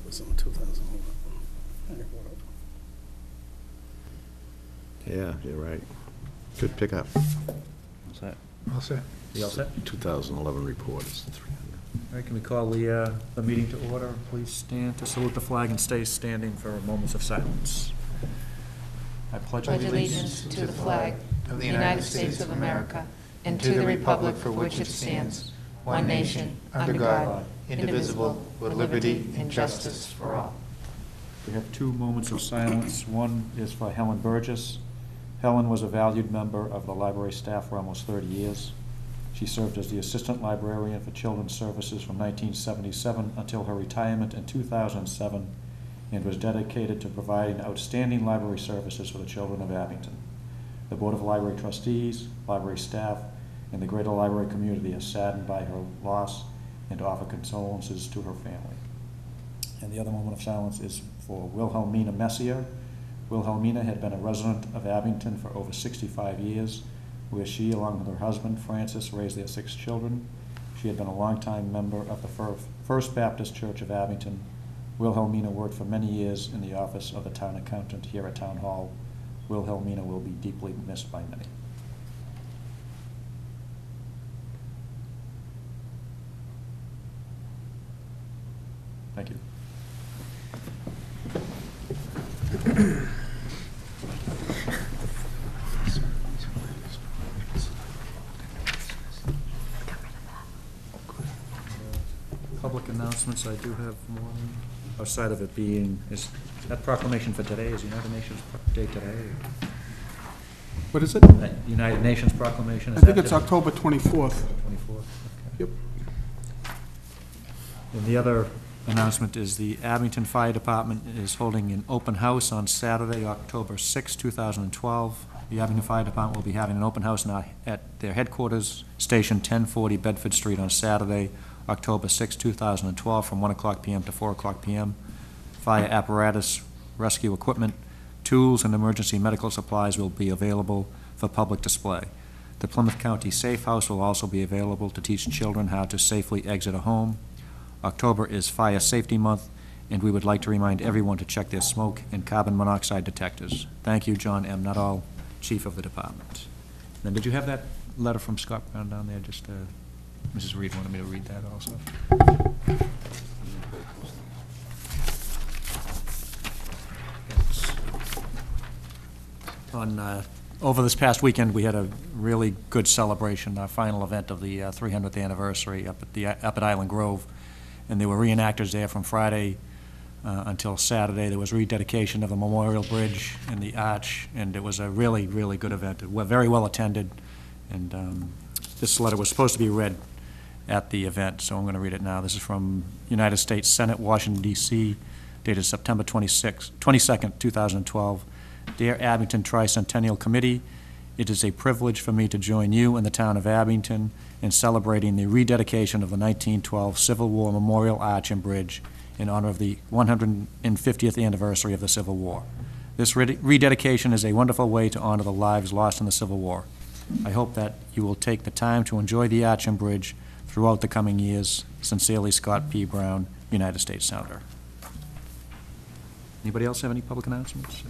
was in 2011. Yeah, you're right. Good pickup. What's that? All set. You all set? 2011 report is 300. All right, can we call the meeting to order? Please stand to salute the flag and stay standing for moments of silence. I pledge allegiance to the flag of the United States of America and to the republic for which it stands, one nation, under God, indivisible, with liberty and justice for all. We have 2 moments of silence. One is for Helen Burgess. Helen was a valued member of the library staff for almost 30 years. She served as the assistant librarian for children's services from 1977 until her retirement in 2007, and was dedicated to providing outstanding library services for the children of Abington. The Board of Library Trustees, library staff, and the greater library community are saddened by her loss and offer condolences to her family. And the other moment of silence is for Wilhelmina Messier. Wilhelmina had been a resident of Abington for over 65 years, where she, along with her husband, Francis, raised their 6 children. She had been a longtime member of the First Baptist Church of Abington. Wilhelmina worked for many years in the office of the town accountant here at Town Hall. Wilhelmina will be deeply missed by many. Thank you. Public announcements, I do have one, outside of it being, is that proclamation for today, is United Nations Day today? What is it? That United Nations proclamation? I Is think that it's today? October 24th. 24th, okay. Yep. And the other announcement is the Abington Fire Department is holding an open house on Saturday, October 6, 2012. The Abington Fire Department will be having an open house now at their headquarters, Station 1040 Bedford Street, on Saturday, October 6, 2012, from 1 o'clock p.m. to 4 o'clock p.m. Fire apparatus, rescue equipment, tools, and emergency medical supplies will be available for public display. The Plymouth County Safe House will also be available to teach children how to safely exit a home. October is Fire Safety Month, and we would like to remind everyone to check their smoke and carbon monoxide detectors. Thank you, John M. Nuttall, Chief of the Department. Then did you have that letter from Scott Brown down there? Just Mrs. Reed wanted me to read that also. Over this past weekend, we had a really good celebration, our final event of the 300th anniversary up at Island Grove, and there were reenactors there from Friday until Saturday. There was rededication of the Memorial Bridge and the arch, and it was a really, really good event. It was very well attended, and this letter was supposed to be read at the event, so I'm going to read it now. This is from United States Senate, Washington, D.C., dated September 22nd, 2012. Dear Abington Tricentennial Committee, it is a privilege for me to join you and the town of Abington in celebrating the rededication of the 1912 Civil War Memorial Arch and Bridge in honor of the 150th anniversary of the Civil War. This rededication is a wonderful way to honor the lives lost in the Civil War. I hope that you will take the time to enjoy the arch and bridge throughout the coming years. Sincerely, Scott P. Brown, United States Senator. Anybody else have any public announcements?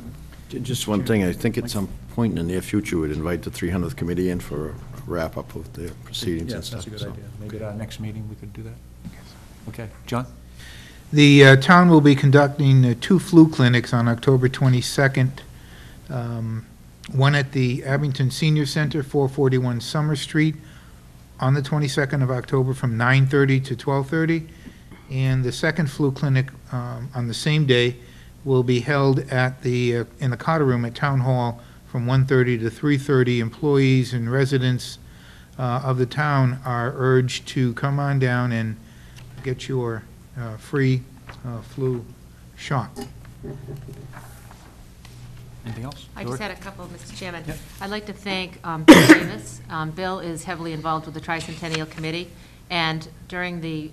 Just one thing, I think at some point in the near future, we'd invite the 300th committee in for a wrap-up of the proceedings and Yes, stuff. that's a good idea. Maybe at our next meeting, we could do that. Okay, John? The town will be conducting 2 flu clinics on October 22nd. One at the Abington Senior Center, 441 Summer Street, on the 22nd of October from 9:30 to 12:30. And the second flu clinic on the same day will be held at the in the Carter Room at Town Hall from 1:30 to 3:30. Employees and residents of the town are urged to come on down and get your free flu shot. Anything else? I just had a couple, Mr. Chairman. Yep. I'd like to thank Bill Davis. Bill is heavily involved with the Tricentennial Committee, and during the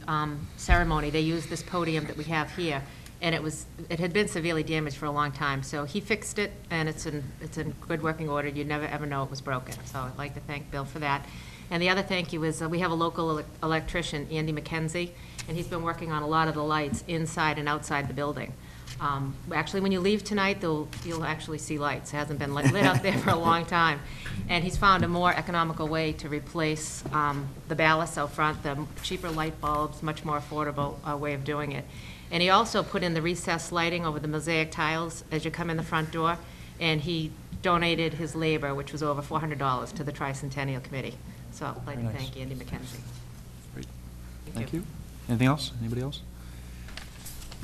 ceremony, they used this podium that we have here, and it had been severely damaged for a long time, so he fixed it, and it's in good working order. You'd never ever know it was broken, so I'd like to thank Bill for that. And the other thank you is we have a local electrician, Andy McKenzie, and he's been working on a lot of the lights inside and outside the building. Actually, when you leave tonight, you'll actually see lights. It hasn't been lit out there for a long time. And he's found a more economical way to replace the ballasts out front, the cheaper light bulbs, much more affordable way of doing it. And he also put in the recessed lighting over the mosaic tiles as you come in the front door, and he donated his labor, which was over $400, to the Tricentennial Committee. So I'd like to Very nice. thank Andy McKenzie. Great. Thank you. Anything else? Anybody else?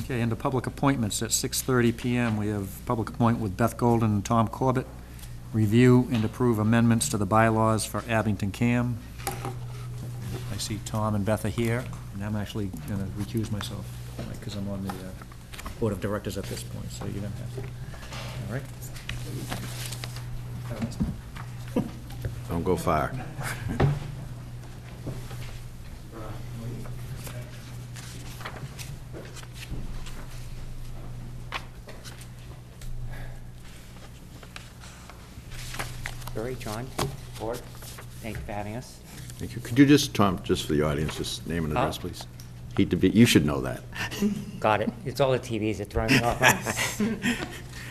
Okay, into public appointments at 6:30 PM. We have public appointment with Beth Golden and Tom Corbett. Review and approve amendments to the bylaws for Abington CAM. I see Tom and Beth are here, and I'm actually going to recuse myself because I'm on the Board of Directors at this point, so you're going to have to. All right? Don't go far. Barry, John, Board, thank you for having us. Thank you. Could you just, Tom, just for the audience, just name and address, please? Hate to be, you should know that. Got it. It's all the TVs that throw me off.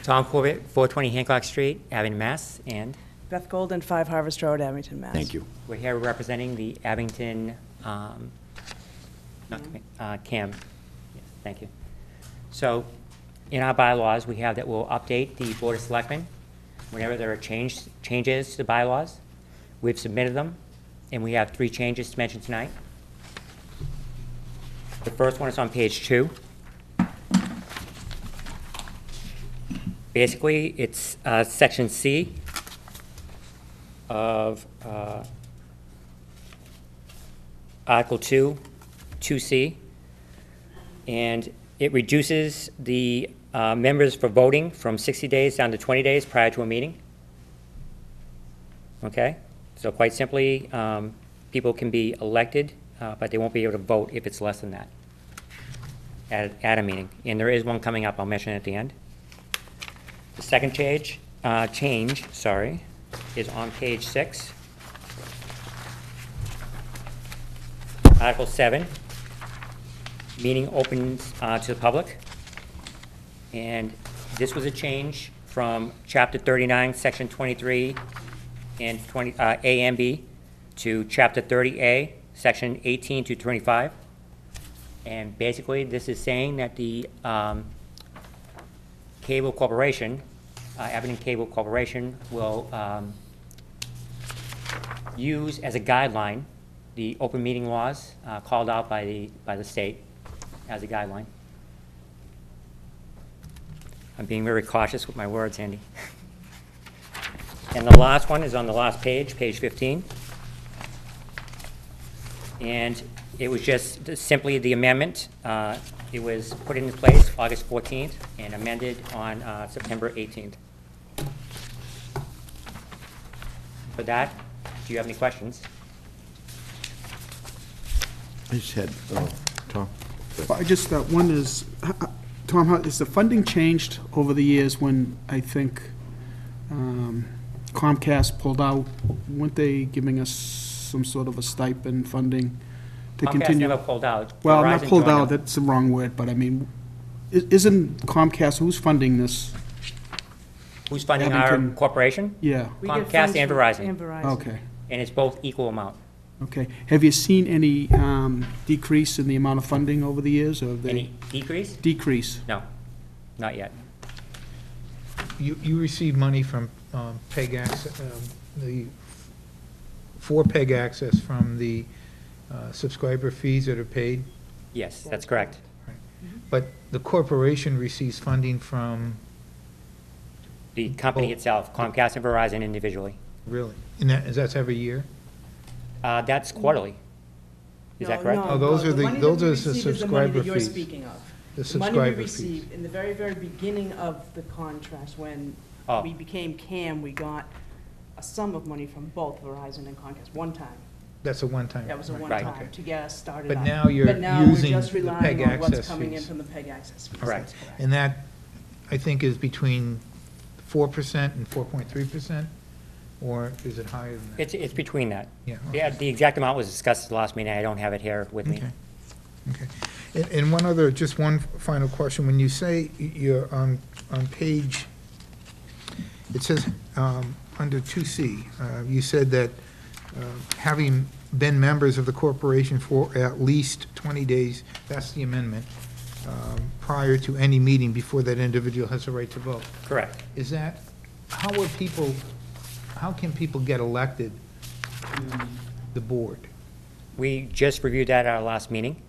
Tom Corbett, 420 Hancock Street, Abington, Mass. And Beth Golden, 5 Harvest Road, Abington, Mass. Thank you. we're here representing the Abington CAM. Yes, thank you. So in our bylaws, we have that we'll update the Board of Selectmen whenever there are changes to the bylaws. We've submitted them, and we have 3 changes to mention tonight. The first one is on page 2. Basically, it's section C of Article 2, 2C, and it reduces the members for voting from 60 days down to 20 days prior to a meeting. Okay? So quite simply, people can be elected, but they won't be able to vote if it's less than that at a meeting. And there is one coming up, I'll mention it at the end. The second change, is on page 6. Article 7, meeting opens to the public. And this was a change from Chapter 39, Section 23 and 20, A and B to Chapter 30A, Section 18 to 25. And basically, this is saying that the Cable Corporation, Abington Cable Corporation, will use as a guideline the open meeting laws called out by the state as a guideline. I'm being very cautious with my words, Andy. And the last one is on the last page, page 15. And it was just simply the amendment. It was put into place August 14th and amended on September 18th. For that, do you have any questions? I just had, Tom? I just, one is, Tom, how, is the funding changed over the years when I think Comcast pulled out? Weren't they giving us some sort of a stipend funding to Comcast continue? never pulled out. Well, not Verizon pulled joined out, them. that's the wrong word, but I mean, isn't Comcast, who's funding this? Who's funding our Abington. corporation? Yeah, We get Comcast funds and from- Verizon. And Verizon. okay, And it's both equal amount. okay. Have you seen any decrease in the amount of funding over the years, or have they? Any decrease? Decrease? No, not yet. You receive money from PEG access, for PEG access from the subscriber fees that are paid, Yes, that's correct. but the corporation receives funding from, The company Oh. itself, Comcast and Verizon individually. really, and that's every year? That's quarterly. Is that No, correct? no, Oh, those no, are the- money those that we are the receive is the money subscriber that you're fees. speaking of. The The money subscriber we fees. received in the very, very beginning of the contract, when Oh. we became CAM, we got a sum of money from both Verizon and Comcast, one time. That's a one-time? That was a right, one-time okay. to get us started But up. now you're But now we're using just the relying PEG on what's access coming in fees. from the PEG access fees. Correct. That's And that, I think, is between 4% and 4.3%, or is it higher than that? It's between that. Yeah, Yeah, okay. the exact amount was discussed at the last meeting. I don't have it here with me. Okay. Okay. And one other, just one final question. When you say you're on page, it says, under 2C, you said that having been members of the corporation for at least 20 days, that's the amendment, prior to any meeting before that individual has a right to vote. Correct. Is that, how can people get elected to the board? We just reviewed that at our last meeting.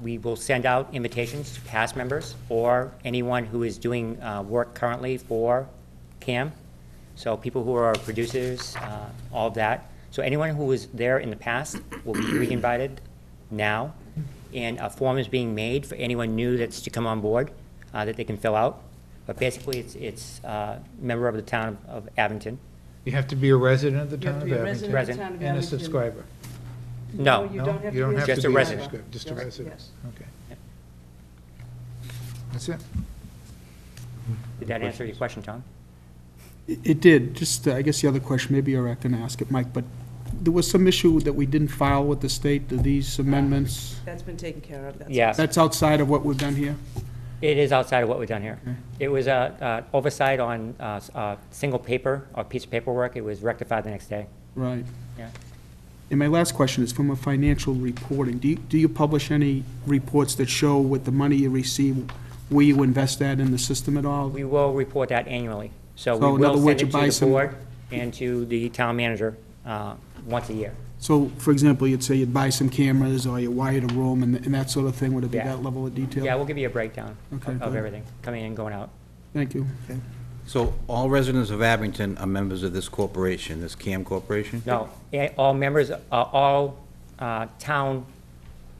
We will send out invitations to past members or anyone who is doing work currently for CAM. So people who are producers, all of that. So anyone who was there in the past will be re-invited now. And a form is being made for anyone new that's to come on board that they can fill out. But basically, it's a member of the town of Abington. You have to be a resident of the You have town to of be a Abington? resident of the town of And a Abington. subscriber? No. You don't have to be You don't have Just to a be resident. subscriber, just a Yes, resident? yes. Okay. Yep. That's it? Did that answer your question, Tom? It did, just, I guess the other question, maybe you're going to ask it, Mike, but there was some issue that we didn't file with the state, these amendments, That's been taken care of. That's Yeah. that's outside of what we've done here? It is outside of what we've done here. Okay. It was oversight on single paper or piece of paperwork. It was rectified the next day. Right. Yeah. And my last question is from a financial reporting. Do you publish any reports that show with the money you receive, where you invest that in the system at all? We will report that annually. So So we in other will words, send you it buy to the some- board and to the town manager once a year. So, for example, you'd say you'd buy some cameras, or you wired a room, and that sort of thing, would it be Yeah. that level of detail? Yeah, we'll give you a breakdown Okay, of good. everything, coming in and going out. Thank you. So all residents of Abington are members of this corporation, this CAM corporation? No, all members, all town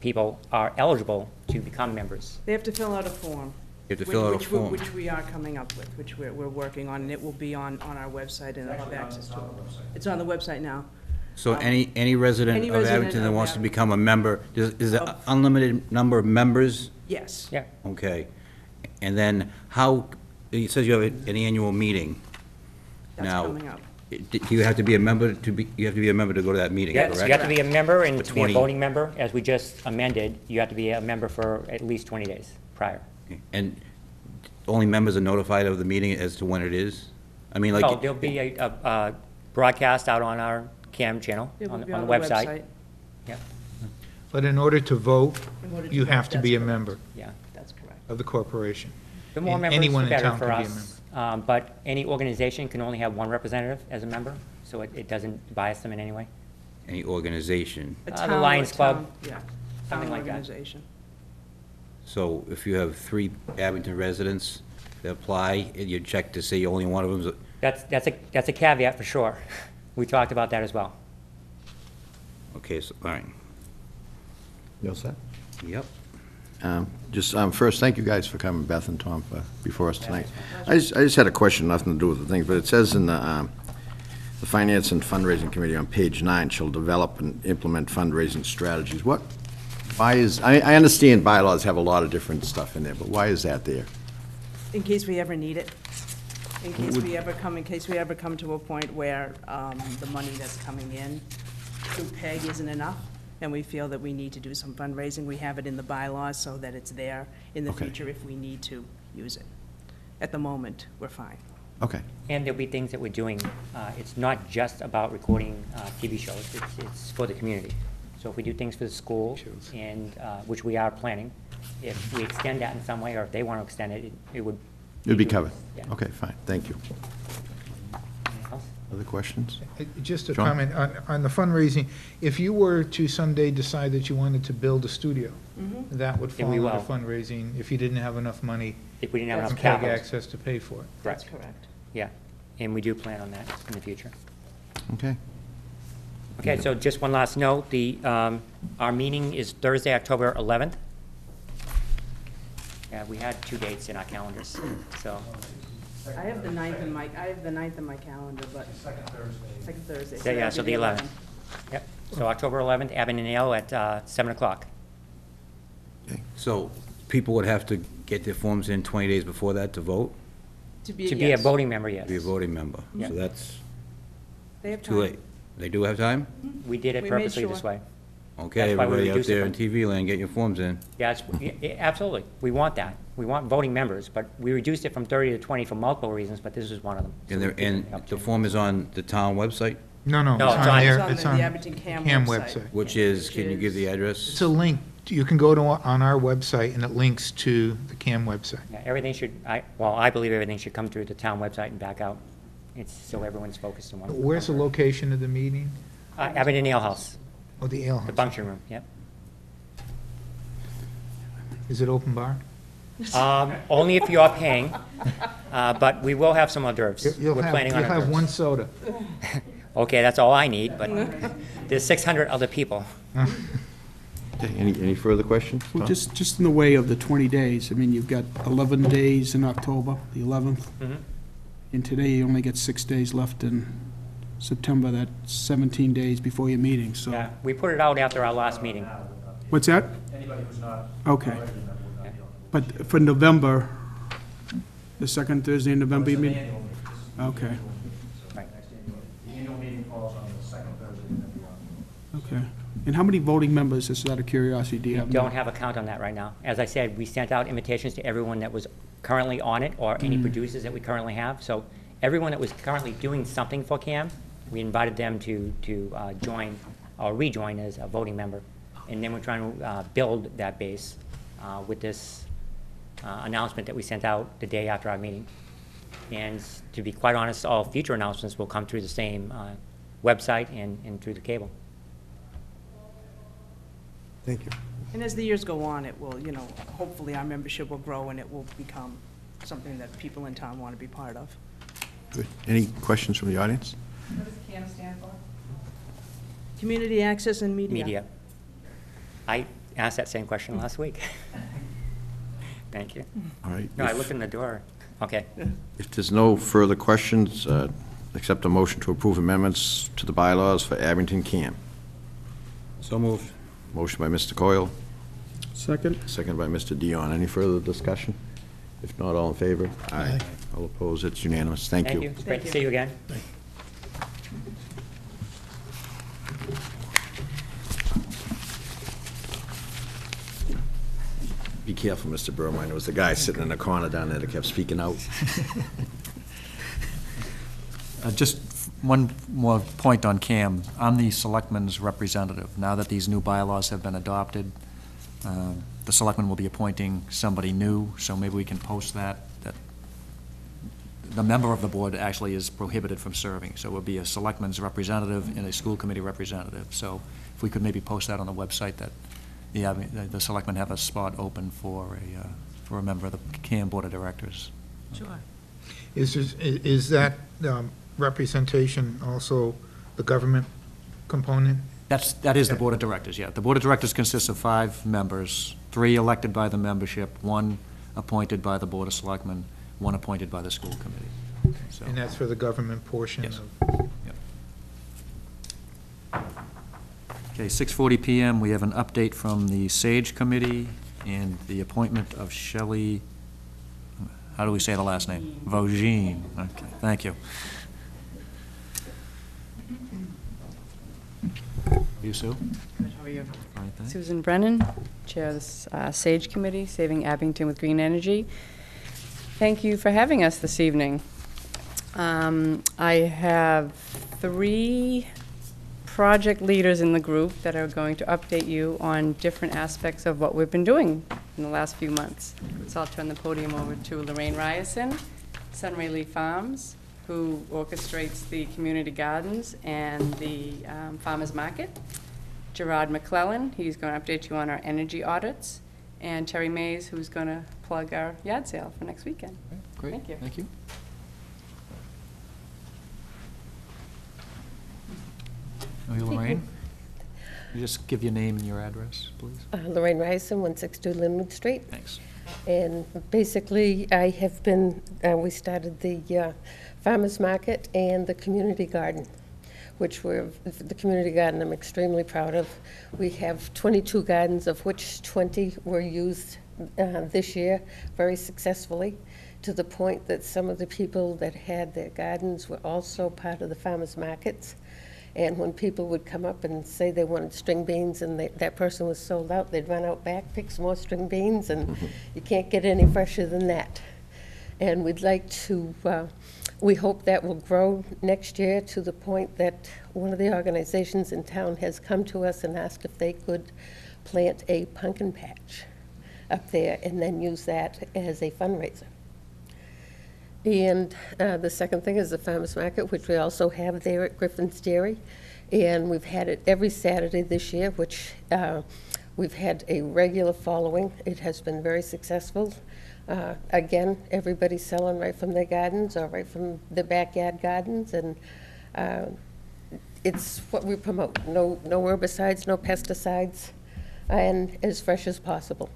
people are eligible to become members. They have to fill out a form. You have to fill out a which we- form. Which we are coming up with, which we're working on, and it will be on our website, and I have access to it. It's on the website now. So any resident Any of resident Abington that of wants to Abington. become a member, is it Of- unlimited number of members? Yes. Yeah, Okay. And then how, it says you have an annual meeting. That's Now, coming up. Do you have to be a member you have to be a member to go to that meeting, yes, correct? you have to be a member, and For to be a 20 voting member, as we just amended, you have to be a member for at least 20 days prior. And only members are notified of the meeting as to when it is? I mean, like. No, there'll be a broadcast out on our CAM channel, It will on be the website. Yeah, But in order to vote, In order you vote, have to that's be a correct. member yeah. That's correct. of the corporation. The more And members, anyone the in better town for can be a us. But any organization can only have one representative as a member, so it doesn't bias them in any way. Any organization. A The town- Lions a Club, town- Yeah, something town like that. organization. So if you have 3 Abington residents that apply, and you check to see only one of them's, That's a caveat for sure. We talked about that as well. okay, so, all right. You all set? Yep. First, thank you guys for coming, Beth and Tom, before us tonight. I just had a question, nothing to do with the thing, but it says in the Finance and Fundraising Committee on page 9 shall develop and implement fundraising strategies. I understand bylaws have a lot of different stuff in there, but why is that there? In case we ever need it. In case we ever come to a point where the money that's coming in through PEG isn't enough, and we feel that we need to do some fundraising, we have it in the bylaws so that it's there in the Okay. future if we need to use it. At the moment, we're fine. Okay. And there'll be things that we're doing, it's not just about recording TV shows, it's for the community. So if we do things for the school, and, which we are planning, if we extend that in some way, or if they want to extend it, it would. It'd be covered? Yeah. Okay, fine, thank you. Anything else? Other questions? Just a John? comment on the fundraising. If you were to someday decide that you wanted to build a studio, that would Yeah, fall we under will. fundraising if you didn't have enough money If we didn't have That's enough from PEG capital. access to pay for it. That's Correct. correct. Yeah, and we do plan on that in the future. Okay. Okay, so just one last note, our meeting is Thursday, October 11th. Yeah, we had 2 dates in our calendars, so, I have the 9th in my calendar, but. Second Thursday. so, yeah, so the 11th. Yep, so October 11th, Abington Ale at 7 o'clock. So people would have to get their forms in 20 days before that to vote? To To be a yes. voting member, yes. To be a voting member? Yeah. So that's They have too time. late. They do have time? We did it We made purposely this sure. way. Okay, That's why we everybody out reduced it there from- in TV land, get your forms in. Yeah, absolutely. We want that. We want voting members, but we reduced it from 30 to 20 for multiple reasons, but this is one of them. So And we there, give them and the the opportunity. form is on the town website, No, no, No, it's it's on on- there, It's it's on on the Abington CAM CAM website. which is, can you give the address? It's a link, you can go to, on our website, and it links to the CAM website. Yeah, everything should, I believe everything should come through the town website and back out. It's so everyone's focused on one. Where's the location of the meeting? Abington Ale House, Oh, the ale the house. function room, yep. Is it open bar? Only if you're paying, but we will have some hors d'oeuvres. You'll We're have, planning on you'll have hors one d'oeuvres. soda. Okay, that's all I need, but there's 600 other people. Okay, any further questions? Well, Tom? just in the way of the 20 days, I mean, you've got 11 days in October, the 11th, Mhm. and today you only get 6 days left in September, that's 17 days before your meeting, so. Yeah, we put it out after our last meeting. What's that? Anybody who's not. Okay. But for November, the second Thursday in November, you mean? Okay, Right. The annual meeting falls on the second Thursday in November. okay. And how many voting members, just out of curiosity, do you have? now? Don't have a count on that right now. As I said, we sent out invitations to everyone that was currently on it, or any producers that we currently have. So everyone that was currently doing something for CAM, we invited them to join, or rejoin as a voting member. And then we're trying to build that base with this announcement that we sent out the day after our meeting. And to be quite honest, all future announcements will come through the same website and through the cable. Thank you. And as the years go on, it will, you know, hopefully our membership will grow and it will become something that people in town want to be part of. Good. Any questions from the audience? What does CAM stand for? Community access and media. Media. I asked that same question last week. Thank you. All right. No, I if- looked in the door. Okay. If there's no further questions, accept a motion to approve amendments to the bylaws for Abington CAM. So moved. Motion by Mr. Coyle, Second? second by Mr. Dion. Any further discussion? If not, all in favor? Aye. All opposed? It's unanimous. Thank you. It's great Thank to you. see you again. Be careful, Mr. Burmine. There was the guy sitting in the corner down there that kept speaking out. Just one more point on CAM. I'm the selectman's representative. Now that these new bylaws have been adopted, the selectman will be appointing somebody new, so maybe we can post that the member of the board actually is prohibited from serving. So it would be a selectman's representative and a school committee representative. So if we could maybe post that on the website, that the selectmen have a spot open for a member of the CAM Board of Directors. Sure. Is that representation also the government component? That is the Board of Directors, yeah. The Board of Directors consists of 5 members, 3 elected by the membership, 1 appointed by the Board of Selectmen, 1 appointed by the school committee. So, And that's for the government portion Yes. of... okay, 6:40 PM, we have an update from the SAGE Committee and the appointment of Shelley, how do we say the last name? Vogine. Okay, thank you. You, Sue? Good, how are you? Fine, thanks. Susan Brennan, Chair of the SAGE Committee, Saving Abington with Green Energy. Thank you for having us this evening. I have 3 project leaders in the group that are going to update you on different aspects of what we've been doing in the last few months. So I'll turn the podium over to Lorraine Ryerson, Sunray Lee Farms, who orchestrates the community gardens and the farmers market. Gerard McClellan, he's going to update you on our energy audits. And Terry Mays, who's going to plug our yard sale for next weekend. Great, Thank you. thank you. Are you Lorraine? Can you just give your name and your address, please? Lorraine Ryerson, 162 Linwood Street. Thanks. And basically, I have been, we started the farmer's market and the community garden, which the community garden I'm extremely proud of. We have 22 gardens, of which 20 were used this year very successfully, to the point that some of the people that had their gardens were also part of the farmers markets. And when people would come up and say they wanted string beans and that person was sold out, they'd run out back, pick some more string beans, and you can't get any fresher than that. And we'd like to, we hope that will grow next year to the point that one of the organizations in town has come to us and asked if they could plant a pumpkin patch up there and then use that as a fundraiser. And the second thing is the farmers market, which we also have there at Griffin's Dairy. And we've had it every Saturday this year, which we've had a regular following. It has been very successful. Again, everybody's selling right from their gardens or right from their backyard gardens. And it's what we promote. No herbicides, no pesticides, and as fresh as possible.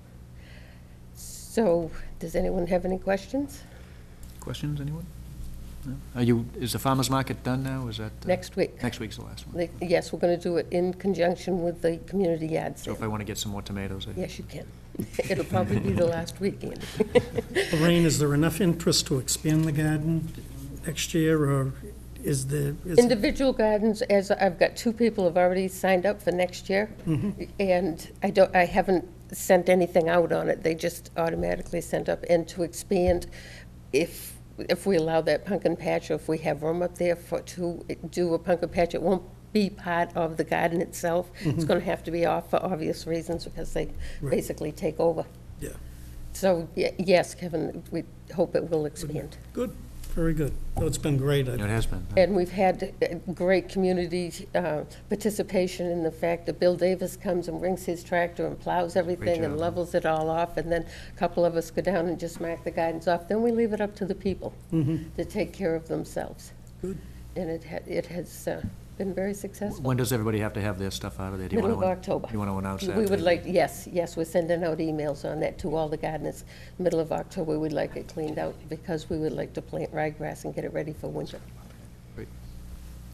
So, does anyone have any questions? Questions, anyone? No? Is the farmer's market done now? Is that? Next week. Next week's the last one. Yes, we're going to do it in conjunction with the community yard So sale. if I want to get some more tomatoes, Yes, you can. It'll probably be the last weekend. Lorraine, is there enough interest to expand the garden next year, or is there? Individual gardens, as I've got 2 people have already signed up for next year, and I haven't sent anything out on it. They just automatically sent up. And to expand, if we allow that pumpkin patch, or if we have room up there to do a pumpkin patch, it won't be part of the garden itself. It's going to have to be off for obvious reasons because they basically take over. Yeah. So, yes, Kevin, we hope it will expand. Good, very good. Oh, it's been great. it has been. And we've had great community participation in the fact that Bill Davis comes and brings his tractor and plows everything and job. levels it all off, and then a couple of us go down and just mark the gardens off. Then we leave it up to the people to take care of themselves. Good. And it has been very successful. When does everybody have to have their stuff out of there? Do you Middle of wanna- October. You want to announce that? We would like, yes, we're sending out emails on that to all the gardeners. Middle of October, we'd like it cleaned out because we would like to plant ryegrass and get it ready for winter.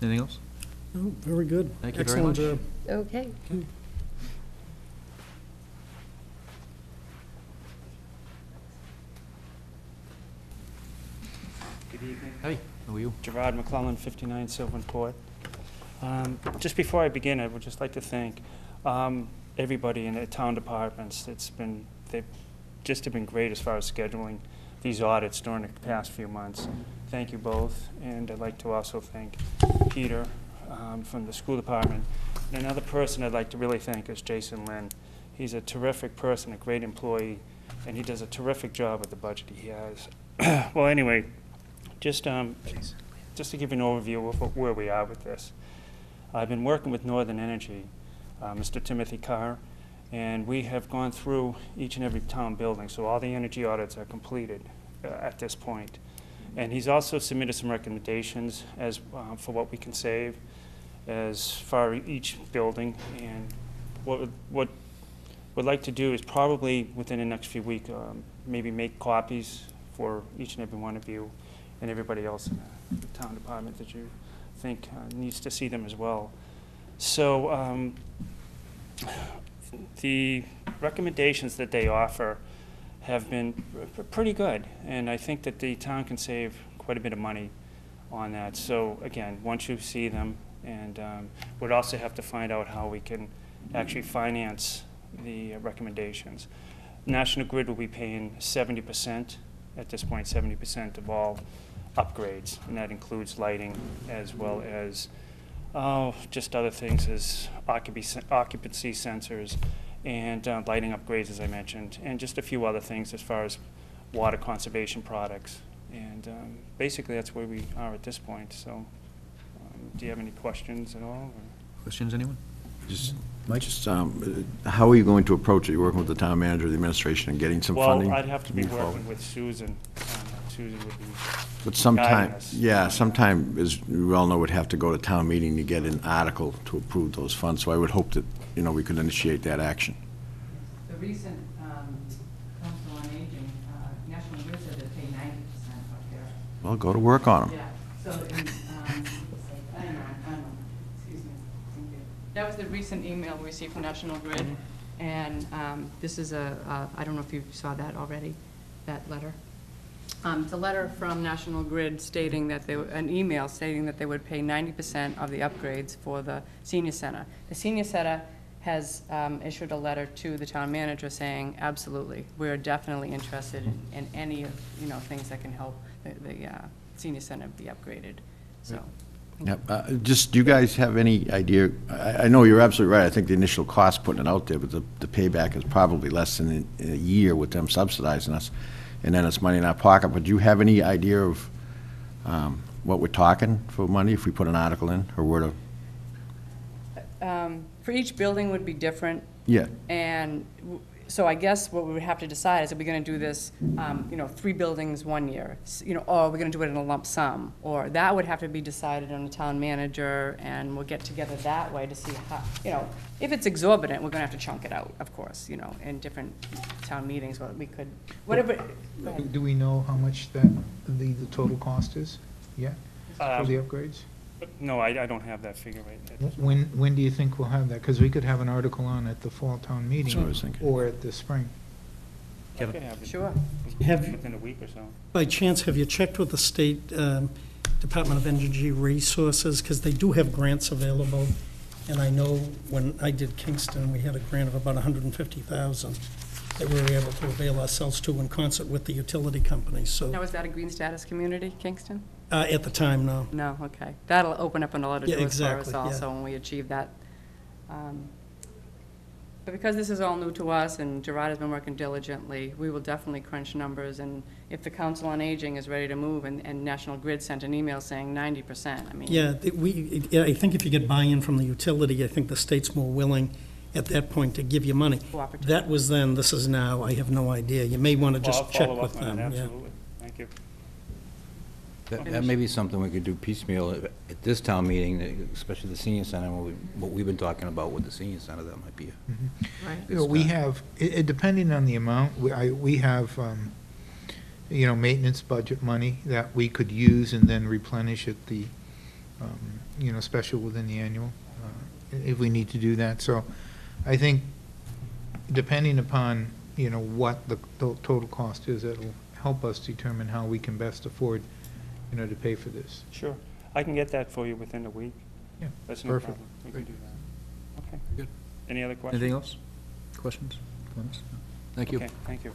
Anything else? Oh, very good. Thank you very Excellent much. job. Okay. Good evening. Hey, how are you? Gerard McClellan, 59 Sylvan Court. Just before I begin, I would just like to thank everybody in the town departments. They've just been great as far as scheduling these audits during the past few months. Thank you both, and I'd like to also thank Peter from the school department. And another person I'd like to really thank is Jason Lynn. He's a terrific person, a great employee, and he does a terrific job with the budget he has. Well, anyway, just to give you an overview of where we are with this. I've been working with Northern Energy, Mr. Timothy Carr, and we have gone through each and every town building, so all the energy audits are completed at this point. And he's also submitted some recommendations as for what we can save as far as each building. And what we'd like to do is probably within the next few weeks, maybe make copies for each and every one of you and everybody else in the town department that you think needs to see them as well. So the recommendations that they offer have been pretty good, and I think that the town can save quite a bit of money on that. So again, once you see them, and we'd also have to find out how we can actually finance the recommendations. National Grid will be paying 70% at this point, 70% of all upgrades, and that includes lighting as well as just other things as occupancy sensors and lighting upgrades, as I mentioned, and just a few other things as far as water conservation products. And basically, that's where we are at this point. So do you have any questions at all? Or? Questions, anyone? How are you going to approach it? You're working with the town manager, the administration, and getting some funding? Well, I'd have to be move working forward? with Susan. Susan would be But sometime, guiding us. yeah, sometime, as we all know, would have to go to town meeting to get an article to approve those funds. So I would hope that, we could initiate that action. The recent Council on Aging, National Grid said they pay 90% up there. Well, go to work on them. Yeah, so, excuse me, thank you. That was the recent email we received from National Grid, and this is I don't know if you saw that already, that letter. It's a letter from National Grid stating that an email stating that they would pay 90% of the upgrades for the senior center. The senior center has issued a letter to the town manager saying, absolutely, we're definitely interested in any of, things that can help the senior center be upgraded, so. Yep. Just, do you guys have any idea? I know you're absolutely right. I think the initial cost putting it out there, but the payback is probably less than a year with them subsidizing us, and then it's money in our pocket. But do you have any idea of what we're talking for money if we put an article in, or were to? For each building would be different. Yeah. And so I guess what we would have to decide is, are we going to do this, 3 buildings 1 year, or are we going to do it in a lump sum? Or that would have to be decided on the town manager, and we'll get together that way to see how, if it's exorbitant, we're going to have to chunk it out, of course, in different town meetings, what we could, whatever. Go ahead. Do we know how much the total cost is yet for the upgrades? No, I don't have that figure right now. When do you think we'll have that? Because we could have an article on at the fall town meeting. That's what I was thinking. Or at the spring. I could have it Sure. within a week or so. By chance, have you checked with the State Department of Energy Resources? Because they do have grants available. And I know when I did Kingston, we had a grant of about $150,000 that we were able to avail ourselves to in concert with the utility companies, so. Now, is that a green status community, Kingston? At the time, no. No, okay. That'll open up a lot of Yeah, doors for us exactly, yeah. also when we achieve that. But because this is all new to us, and Gerard has been working diligently, we will definitely crunch numbers, and if the Council on Aging is ready to move, and National Grid sent an email saying 90%, I mean. Yeah, I think if you get buy-in from the utility, I think the state's more willing at that point to give you money. Cooperative. That was then, this is now, I have no idea. You may want to Well, I'll just check follow with up on them, it, yeah. absolutely. Thank you. That may be something we could do piecemeal at this town meeting, especially the senior center, what we've been talking about with the senior center, that might be Right. We have, depending on the amount, we have, maintenance budget money that we could use and then replenish at the, special within the annual, if we need to do that. So I think, depending upon, what the total cost is, it'll help us determine how we can best afford, to pay for this. Sure. I can get that for you within a week. Yeah, That's no perfect. problem. We can do that. Okay. Good. Any other questions? Anything else? Questions? Comments? No. Thank you. Okay, thank you.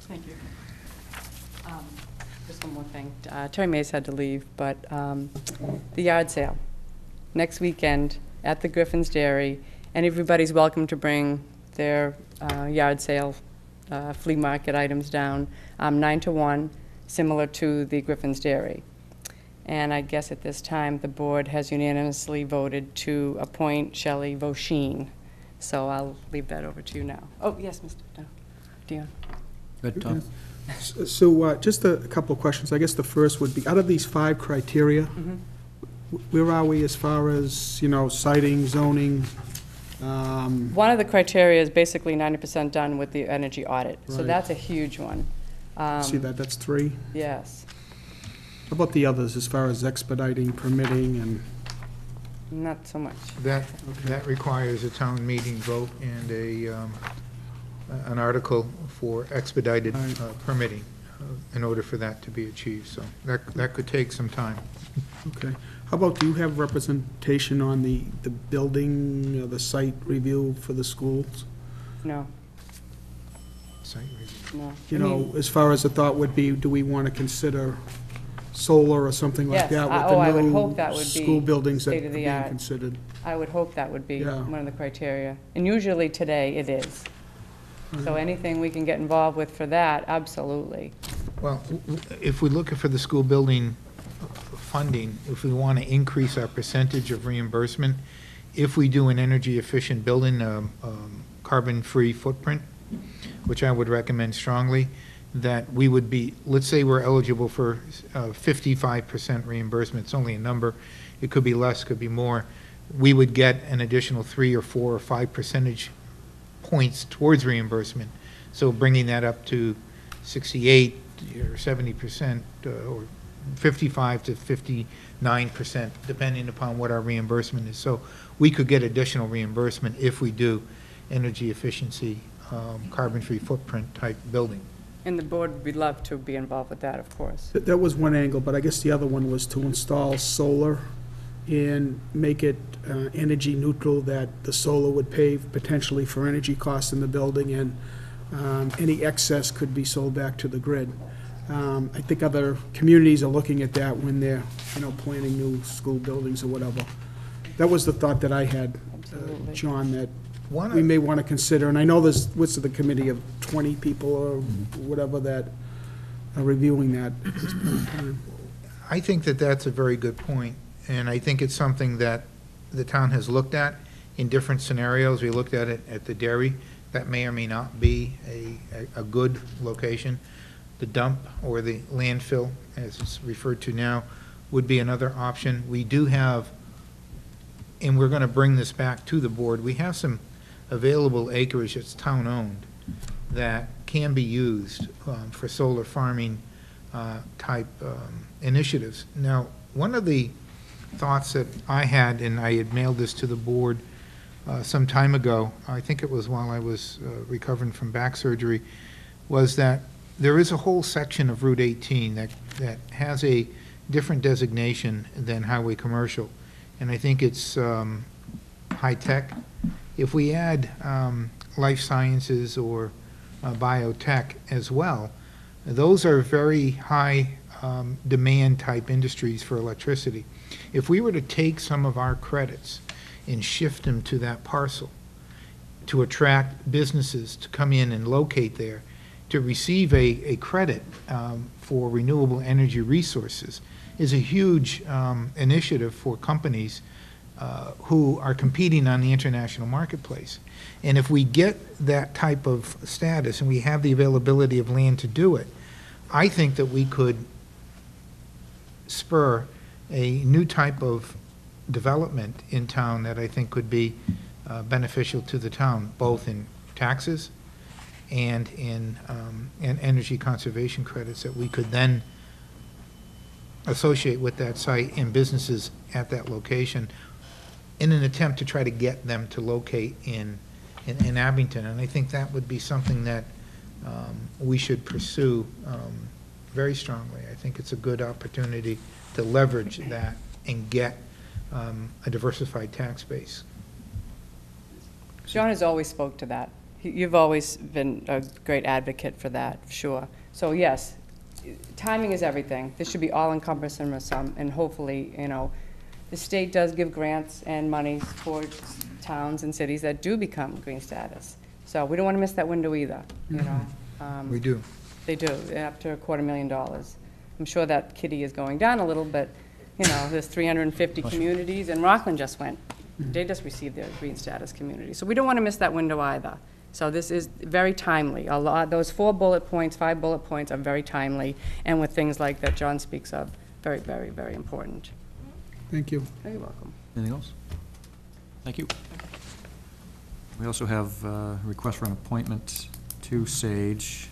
Thank you. Just one more thing. Terry Mays had to leave, but the yard sale, next weekend at the Griffin's Dairy, and everybody's welcome to bring their yard sale flea market items down, 9 to 1, similar to the Griffin's Dairy. And I guess at this time, the board has unanimously voted to appoint Shelley Vosheen. So I'll leave that over to you now. Oh, yes, Mr. Dion. Good, Tom? So just a couple of questions. I guess the first would be, out of these 5 criteria, where are we as far as, siting, zoning? One of the criteria is basically 90% done with the energy audit. So Right. that's a huge one. See that, that's 3. Yes. How about the others, as far as expediting, permitting, and, Not so much. That requires a town meeting vote and an article for expedited permitting in order for that to be achieved. So that could take some time. okay. How about, do you have representation on the building, the site review for the schools? No, Site review. no. As far as the thought would be, do we want to consider solar or something like Yes, that? I would With hope the that new would be school buildings that are being state-of-the-art. considered? I would hope that would be Yeah. one of the criteria. And usually today it is. So anything we can get involved with for that, absolutely. Well, if we're looking for the school building funding, if we want to increase our percentage of reimbursement, if we do an energy-efficient building, carbon-free footprint, which I would recommend strongly, that we would be, let's say we're eligible for 55% reimbursement. It's only a number. It could be less, could be more. We would get an additional 3 or 4 or 5 percentage points towards reimbursement. So bringing that up to 68 or 70%, or 55 to 59%, depending upon what our reimbursement is. So we could get additional reimbursement if we do energy efficiency, carbon-free footprint type building. And the board, we'd love to be involved with that, of course. That was one angle, but I guess the other one was to install solar and make it energy neutral, that the solar would pay potentially for energy costs in the building, and any excess could be sold back to the grid. I think other communities are looking at that when they're, planning new school buildings or whatever. That was the thought that I had, John, that we may want to consider, and I know there's, what's the committee of 20 people or whatever that are reviewing that at this point in time. I think that that's a very good point, and I think it's something that the town has looked at in different scenarios. We looked at it at the dairy. That may or may not be a good location. The dump or the landfill, as it's referred to now, would be another option. We do have, and we're going to bring this back to the board, we have some available acreage that's town-owned that can be used for solar farming type initiatives. Now, one of the thoughts that I had, and I had mailed this to the board some time ago, I think it was while I was recovering from back surgery, was that there is a whole section of Route 18 that has a different designation than highway commercial, and I think it's high-tech. If we add life sciences or biotech as well, those are very high demand type industries for electricity. If we were to take some of our credits and shift them to that parcel to attract businesses to come in and locate there, to receive a credit for renewable energy resources is a huge initiative for companies who are competing on the international marketplace. And if we get that type of status and we have the availability of land to do it, I think that we could spur a new type of development in town that I think could be beneficial to the town, both in taxes and in energy conservation credits that we could then associate with that site and businesses at that location in an attempt to try to get them to locate in Abington. And I think that would be something that we should pursue very strongly. I think it's a good opportunity to leverage that and get a diversified tax base. John has always spoke to that. You've always been a great advocate for that, sure. So yes, timing is everything. This should be all-encompassing with some, and hopefully, the state does give grants and monies for towns and cities that do become green status. So we don't want to miss that window either, We do. They do, up to $250,000. I'm sure that kitty is going down a little, but, there's 350 communities, and Rockland just went. They just received their green status community. So we don't want to miss that window either. So this is very timely. A lot, those 5 bullet points are very timely, and with things like that John speaks of, very, very, very important. Thank you. Oh, you're welcome. Anything else? Thank you. We also have a request for an appointment to SAGE.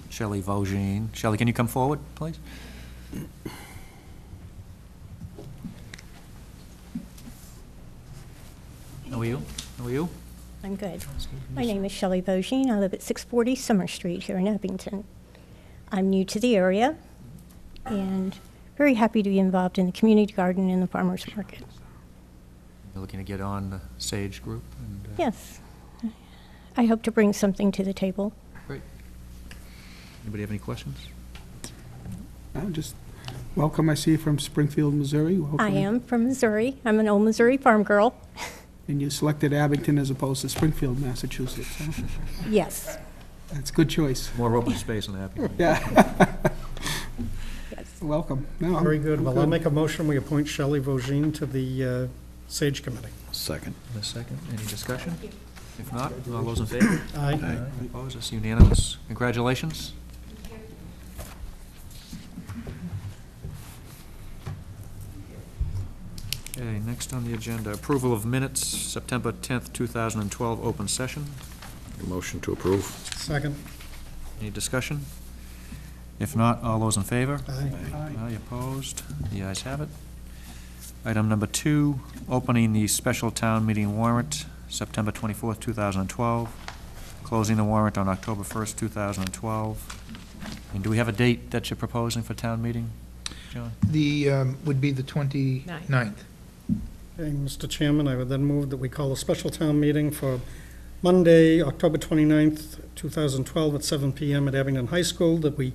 Shelley Vaugine. Shelley, can you come forward, please? How are you? How are you? I'm good. My name is Shelley Vaugine. I live at 640 Summer Street here in Abington. I'm new to the area and very happy to be involved in the community garden and the farmers market. You're looking to get on the SAGE group? And, Yes. I hope to bring something to the table. Great. Anybody have any questions? Just welcome. I see you from Springfield, Missouri. Welcome. I am from Missouri. I'm an old Missouri farm girl. And you selected Abington as opposed to Springfield, Massachusetts, huh? Yes. That's a good choice. More open space than happy. Yeah. Yes. Welcome. No, I'm Very good. Well, I'll good. make a motion, we appoint Shelley Vaugine to the SAGE Committee. Second. In a second. Any discussion? If not, all those in favor? Aye. Opposed? It's unanimous. Congratulations. Okay, next on the agenda, approval of minutes, September 10th, 2012, open session. Motion to approve. Second. Any discussion? If not, all those in favor? Aye. Aye, opposed? The ayes have it. Item number 2, opening the special town meeting warrant, September 24th, 2012, closing the warrant on October 1st, 2012. And do we have a date that you're proposing for town meeting, John? Would be the 29th. Okay, Mr. Chairman, I would then move that we call a special town meeting for Monday, October 29th, 2012, at 7 PM at Abington High School, that we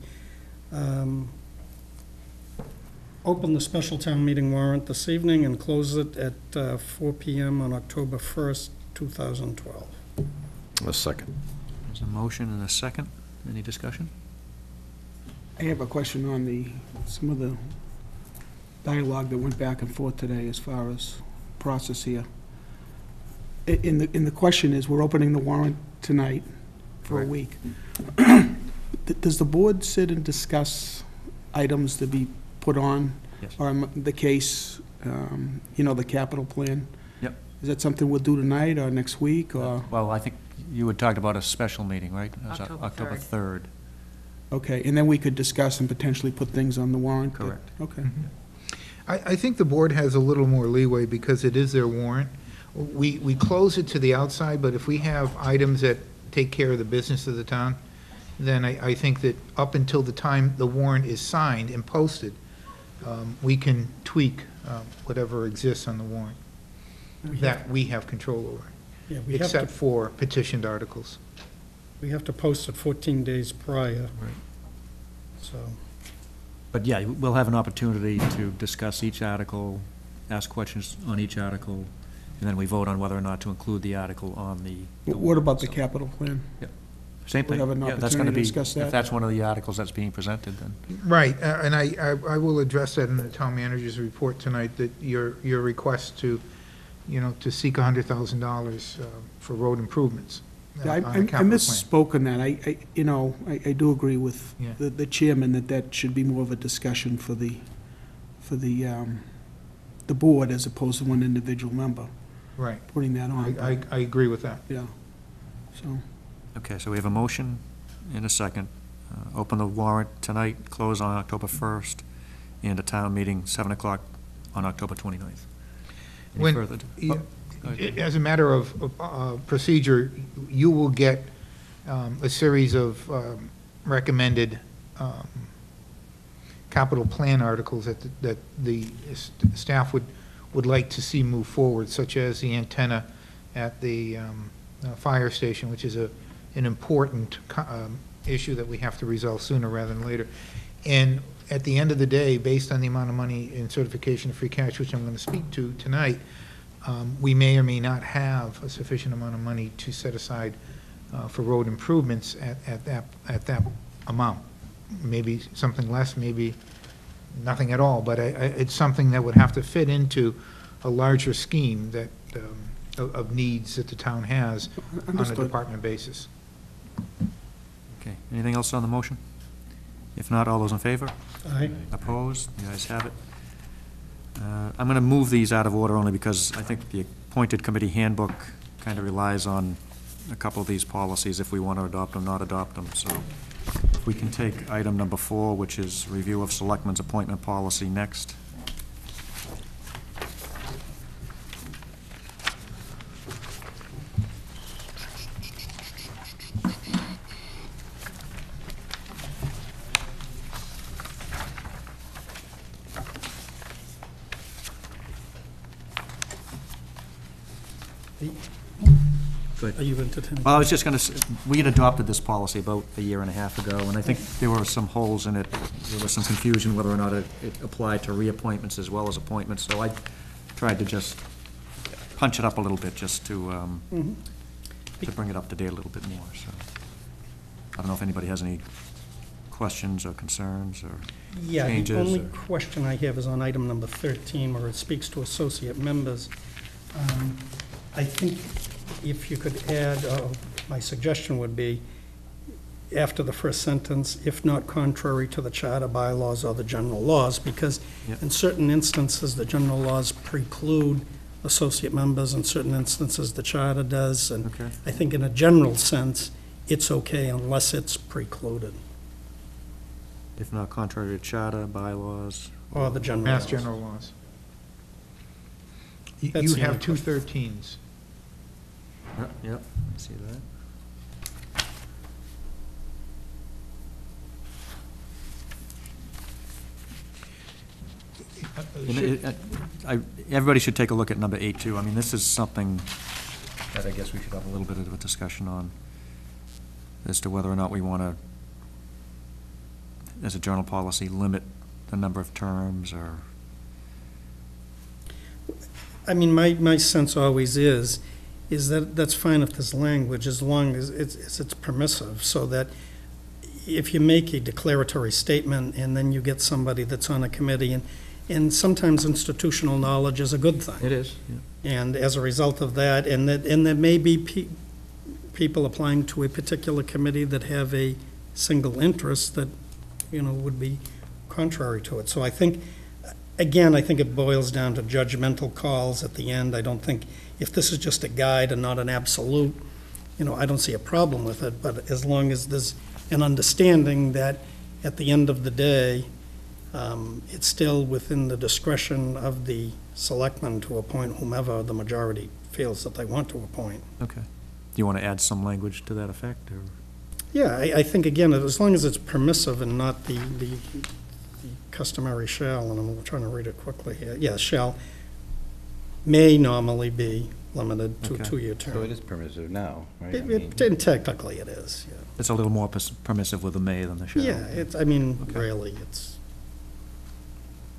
open the special town meeting warrant this evening and close it at 4 PM on October 1st, 2012. A second. There's a motion and a second. Any discussion? I have a question on some of the dialogue that went back and forth today as far as process here. In the question is, we're opening the warrant tonight for a week. Does the board sit and discuss items to be put on? Yes. Or the case, the capital plan? Yep. Is that something we'll do tonight or next week, or? Well, I think you had talked about a special meeting, right? It was October 3rd. Okay, and then we could discuss and potentially put things on the warrant? Correct. Okay. I think the board has a little more leeway because it is their warrant. We close it to the outside, but if we have items that take care of the business of the town, then I think that up until the time the warrant is signed and posted, we can tweak whatever exists on the warrant that we have control over, Yeah, we have except to, for petitioned articles. we have to post it 14 days prior. Right. So, But yeah, we'll have an opportunity to discuss each article, ask questions on each article, and then we vote on whether or not to include the article on the. What about the so- capital plan? Same thing. We'll have an Yeah, that's gonna opportunity to be- discuss that? If that's one of the articles that's being presented, then. Right, and I will address that in the town manager's report tonight, that your request to, to seek $100,000 for road improvements Yeah, on a I capital plan. misspoke on that. I do agree with Yeah. the chairman that should be more of a discussion for the board as opposed to one individual member, Right, putting that on. I agree with that. Yeah, so, Okay, so we have a motion and a second. Open the warrant tonight, close on October 1st, and a town meeting, 7 o'clock on October 29th. Any When- further? Yeah. Go ahead. As a matter of procedure, you will get a series of recommended capital plan articles that the staff would like to see move forward, such as the antenna at the fire station, which is an important issue that we have to resolve sooner rather than later. And at the end of the day, based on the amount of money in certification of free cash, which I'm going to speak to tonight, we may or may not have a sufficient amount of money to set aside for road improvements at that amount. Maybe something less, maybe nothing at all, but it's something that would have to fit into a larger scheme that, of needs that the town has on a Understood. department basis. Okay, anything else on the motion? If not, all those in favor? aye. Opposed? The ayes have it. I'm going to move these out of order only because I think the appointed committee handbook kind of relies on a couple of these policies if we want to adopt them, not adopt them. So if we can take item number 4, which is review of selectmen's appointment policy next. Good. Are you entertaining? Well, I was just going to, we had adopted this policy about a year and a half ago, and I think there were some holes in it. There was some confusion whether or not it applied to reappointments as well as appointments, so I tried to just punch it up a little bit, just to bring it up to date a little bit more, so. I don't know if anybody has any questions or concerns or Yeah, the changes. only or- question I have is on item number 13, where it speaks to associate members. I think if you could add, my suggestion would be, after the first sentence, if not contrary to the charter bylaws or the general laws, because Yep. in certain instances, the general laws preclude associate members, in certain instances, the charter does, and Okay. I think in a general sense, it's okay unless it's precluded. If not contrary to charter, bylaws. Or the general Mass laws. general laws. That's You the have only two question. 13s. Yep, I see that. Everybody should take a look at number 8, too. I mean, this is something that I guess we should have a little bit of a discussion on, as to whether or not we want to, as a general policy, limit the number of terms, or... I mean, my sense always is that that's fine if there's language, as long as it's permissive, so that if you make a declaratory statement and then you get somebody that's on a committee, and sometimes institutional knowledge is a good thing. It is, yeah. And as a result of that, and there may be people applying to a particular committee that have a single interest that, would be contrary to it. So I think, again, I think it boils down to judgmental calls at the end. I don't think, if this is just a guide and not an absolute, I don't see a problem with it, but as long as there's an understanding that at the end of the day, it's still within the discretion of the selectmen to appoint whomever the majority feels that they want to appoint. Okay. Do you want to add some language to that effect, or? Yeah, I think, again, as long as it's permissive and not the customary shall, and I'm trying to read it quickly here. Yeah, shall may normally be limited to a Okay. 2-year term. So it is permissive now, right? And technically it is, yeah. It's a little more permissive with the may than the shall. Yeah, I mean, Okay. really, it's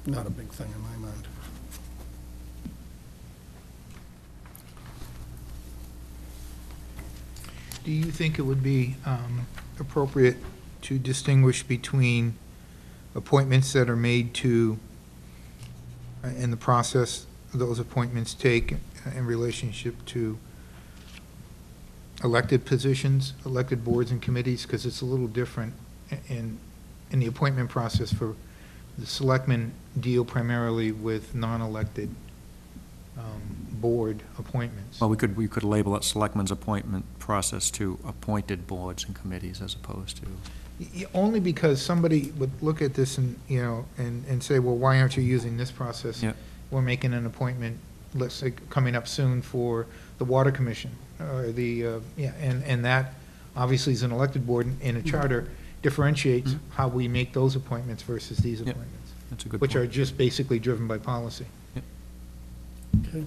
not a big thing in my mind. Do you think it would be appropriate to distinguish between appointments that are made to, and the process those appointments take in relationship to elected positions, elected boards and committees? Because it's a little different in the appointment process. For the selectmen deal primarily with non-elected board appointments. Well, we could label it selectmen's appointment process to appointed boards and committees, as opposed to... Only because somebody would look at this and, and say, well, why aren't you using this process? Yeah. We're making an appointment, let's say, coming up soon for the Water Commission, or and that obviously is an elected board, and a charter differentiates how we make those appointments versus these Yep. appointments. That's a good Which point. are just basically driven by policy. Okay.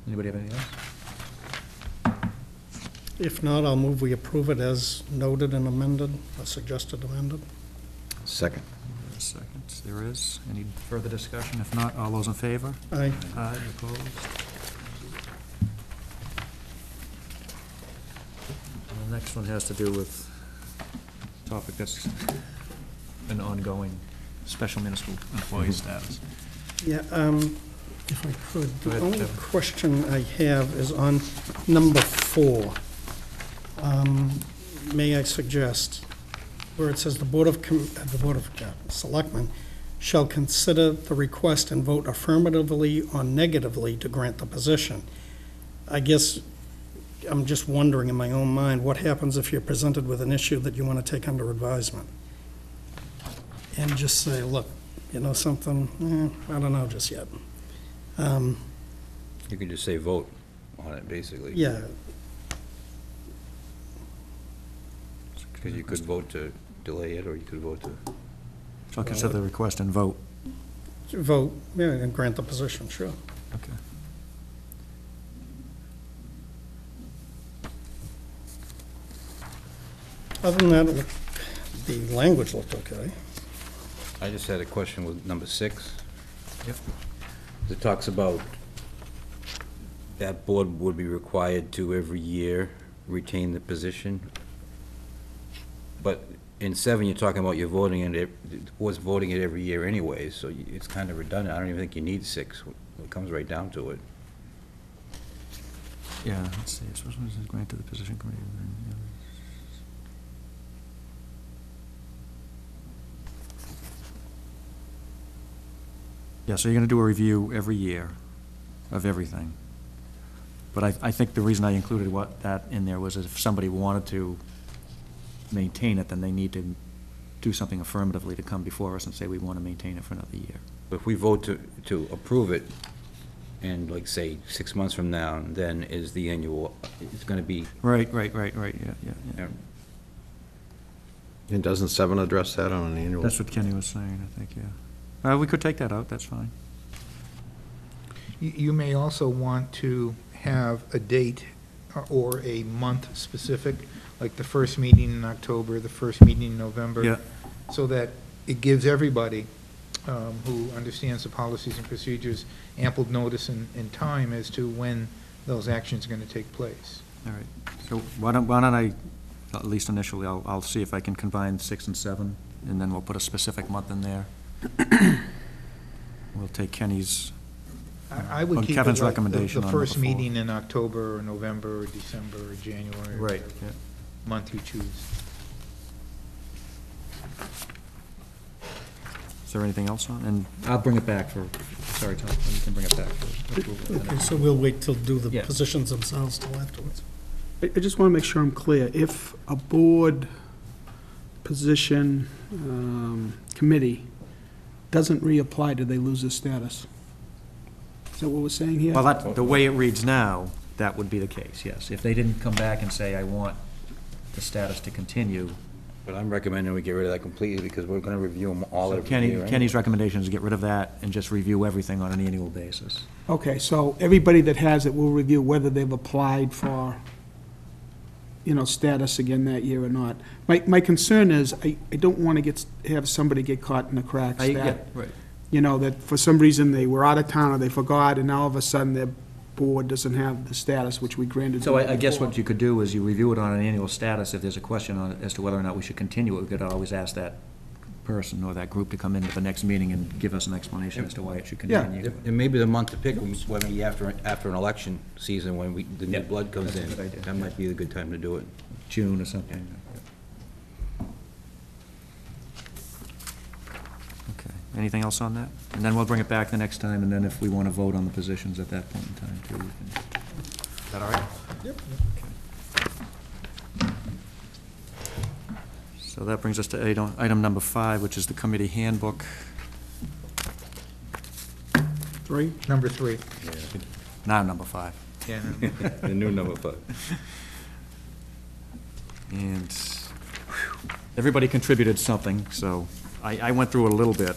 Anybody have anything else? If not, I'll move we approve it as noted and amended, or suggested amended. Second. Second, there is. Any further discussion? If not, all those in favor? Aye. Aye, opposed? And the next one has to do with a topic that's an ongoing special municipal employee status. Yeah, if I could, Go the ahead, only Kevin. question I have is on number 4. May I suggest, where it says the Board of Selectmen shall consider the request and vote affirmatively or negatively to grant the position. I guess I'm just wondering in my own mind, what happens if you're presented with an issue that you want to take under advisement? And just say, look, something, I don't know just yet. You can just say vote on it, basically. Yeah, Because you could vote to delay it, or you could vote to... Shall consider the request and vote. vote, yeah, and grant the position, sure. Okay. Other than that, the language looked okay. I just had a question with number 6. Yep. It talks about that board would be required to every year retain the position. But in 7, you're talking about you're voting it, the board's voting it every year anyway, so it's kind of redundant. I don't even think you need 6. It comes right down to it. Yeah, let's see. This one is granted the position committee. Yeah, so you're going to do a review every year of everything. But I think the reason I included that in there was if somebody wanted to maintain it, then they need to do something affirmatively to come before us and say we want to maintain it for another year. But if we vote to approve it, and like, say, 6 months from now, then is the annual, it's gonna be, Right, yeah. And doesn't 7 address that on an annual? That's what Kenny was saying, I think, yeah. We could take that out, that's fine. You may also want to have a date or a month specific, like the first meeting in October, the first meeting in November. Yeah. So that it gives everybody who understands the policies and procedures ample notice and time as to when those actions are going to take place. All right, so why don't I, at least initially, I'll see if I can combine 6 and 7, and then we'll put a specific month in there. We'll take Kenny's, I would on keep Kevin's it like recommendation the on first number 4. meeting in October or November or December or January. or Right, whatever yeah. Month you choose. Is there anything else on? And I'll bring it back for, sorry, Tom, you can bring it back for approval. Okay, so we'll wait till do the Yeah. positions themselves till afterwards. I just want to make sure I'm clear. If a board position committee doesn't reapply, do they lose their status? Is that what we're saying here? Well, that, the way it reads now, that would be the case, yes. If they didn't come back and say, I want the status to continue. but I'm recommending we get rid of that completely, because we're gonna review them all So every year. anyway. Kenny's recommendation is to get rid of that and just review everything on an annual basis. Okay, so everybody that has it will review whether they've applied for, status again that year or not. My concern is, I don't want to have somebody get caught in the cracks that, Right. that for some reason they were out of town or they forgot, and now all of a sudden their board doesn't have the status which we granted. So them I guess before. what you could do is you review it on an annual status. If there's a question on it as to whether or not we should continue it, we could always ask that person or that group to come in at the next meeting and give us an explanation as to why it should Yeah. continue. And maybe the month to pick, when we, after an election season, when the new Yeah. blood comes That's a in, good idea. that might be a good time to do it. June or something. Okay, anything else on that? And then we'll bring it back the next time, and then if we want to vote on the positions at that point in time, too. we can- Is that all right? Yep. So that brings us to item number 5, which is the committee handbook. 3? Number 3. Now number 5. Yeah, The new number 5. And everybody contributed something, so I went through it a little bit,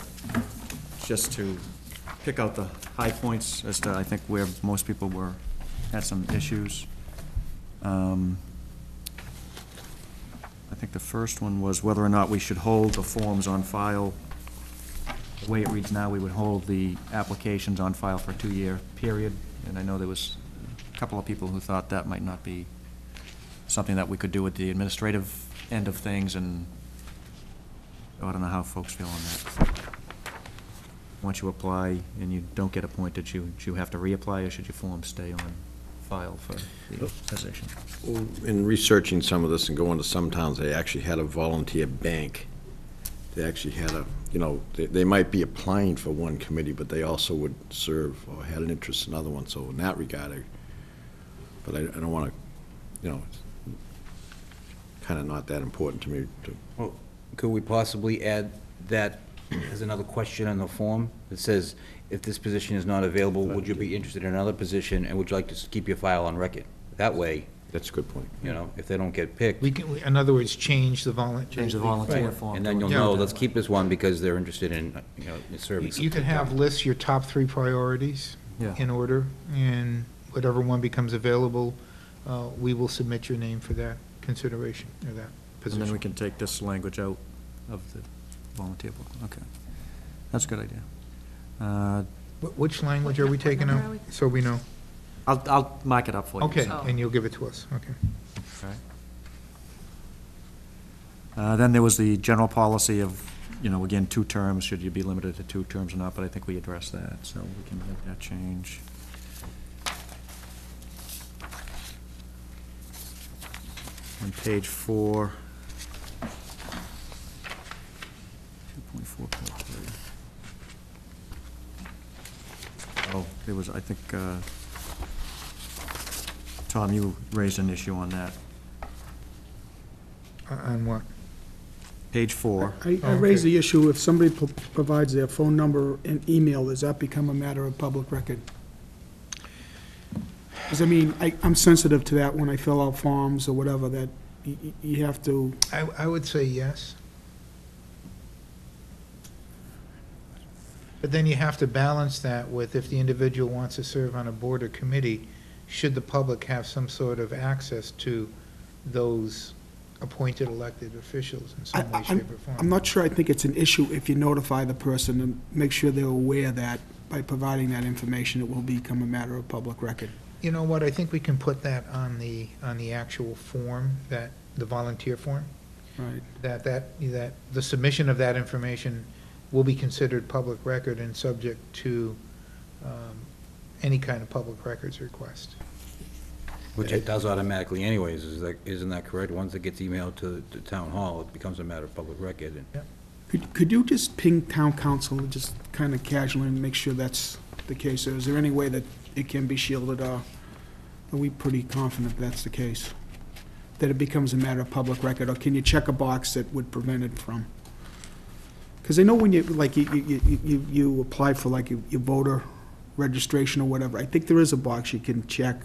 just to pick out the high points as to, I think, where most people had some issues. I think the first one was whether or not we should hold the forms on file. The way it reads now, we would hold the applications on file for a 2-year period, and I know there was a couple of people who thought that might not be something that we could do with the administrative end of things, and I don't know how folks feel on that. Once you apply and you don't get appointed, should you have to reapply, or should your forms stay on file for the position? In researching some of this and going to some towns, they actually had a volunteer bank. They actually had they might be applying for one committee, but they also would serve or had an interest in other ones, so in that regard, but I don't want to, it's kind of not that important to me to. Well, could we possibly add that as another question on the form? That says, if this position is not available, would you be interested in another position, and would you like to keep your file on record? That way, That's a good point. if they don't get picked, We can, in other words, change the volunteer. Change the volunteer form. and then you'll Yeah. know, let's keep this one because they're interested in, serving. You can have lists your top 3 priorities Yeah. in order, and whatever one becomes available, we will submit your name for that consideration, or that And then we position. can take this language out of the volunteer book. Okay. That's a good idea. Which language are we taking What out, number are we? so we know? I'll mark it up for you. Okay, Oh. and you'll give it to us, okay. Okay. Then there was the general policy of, again, 2 terms, should you be limited to 2 terms or not, but I think we addressed that, so we can make that change. On page 4. 2.4.3. Oh, there was, I think, Tom, you raised an issue on that. On what? Page 4. I raised the issue, if somebody provides their phone number and email, does that become a matter of public record? Because, I mean, I'm sensitive to that when I fill out forms or whatever, that you have to, I would say yes. But then you have to balance that with if the individual wants to serve on a board or committee, should the public have some sort of access to those appointed elected officials in some way, shape, or form? I'm not sure I think it's an issue if you notify the person and make sure they're aware that by providing that information, it will become a matter of public record. You know what, I think we can put that on the actual form, the volunteer form, Right. that the submission of that information will be considered public record and subject to any kind of public records request. Which it does automatically anyways, isn't that correct? Once it gets emailed to the town hall, it becomes a matter of public record. Could you just ping town council and just kind of casually and make sure that's the case? Or is there any way that it can be shielded, or are we pretty confident that's the case? That it becomes a matter of public record, or can you check a box that would prevent it from? Because I know when you, like, you apply for, like, your voter registration or whatever, I think there is a box you can check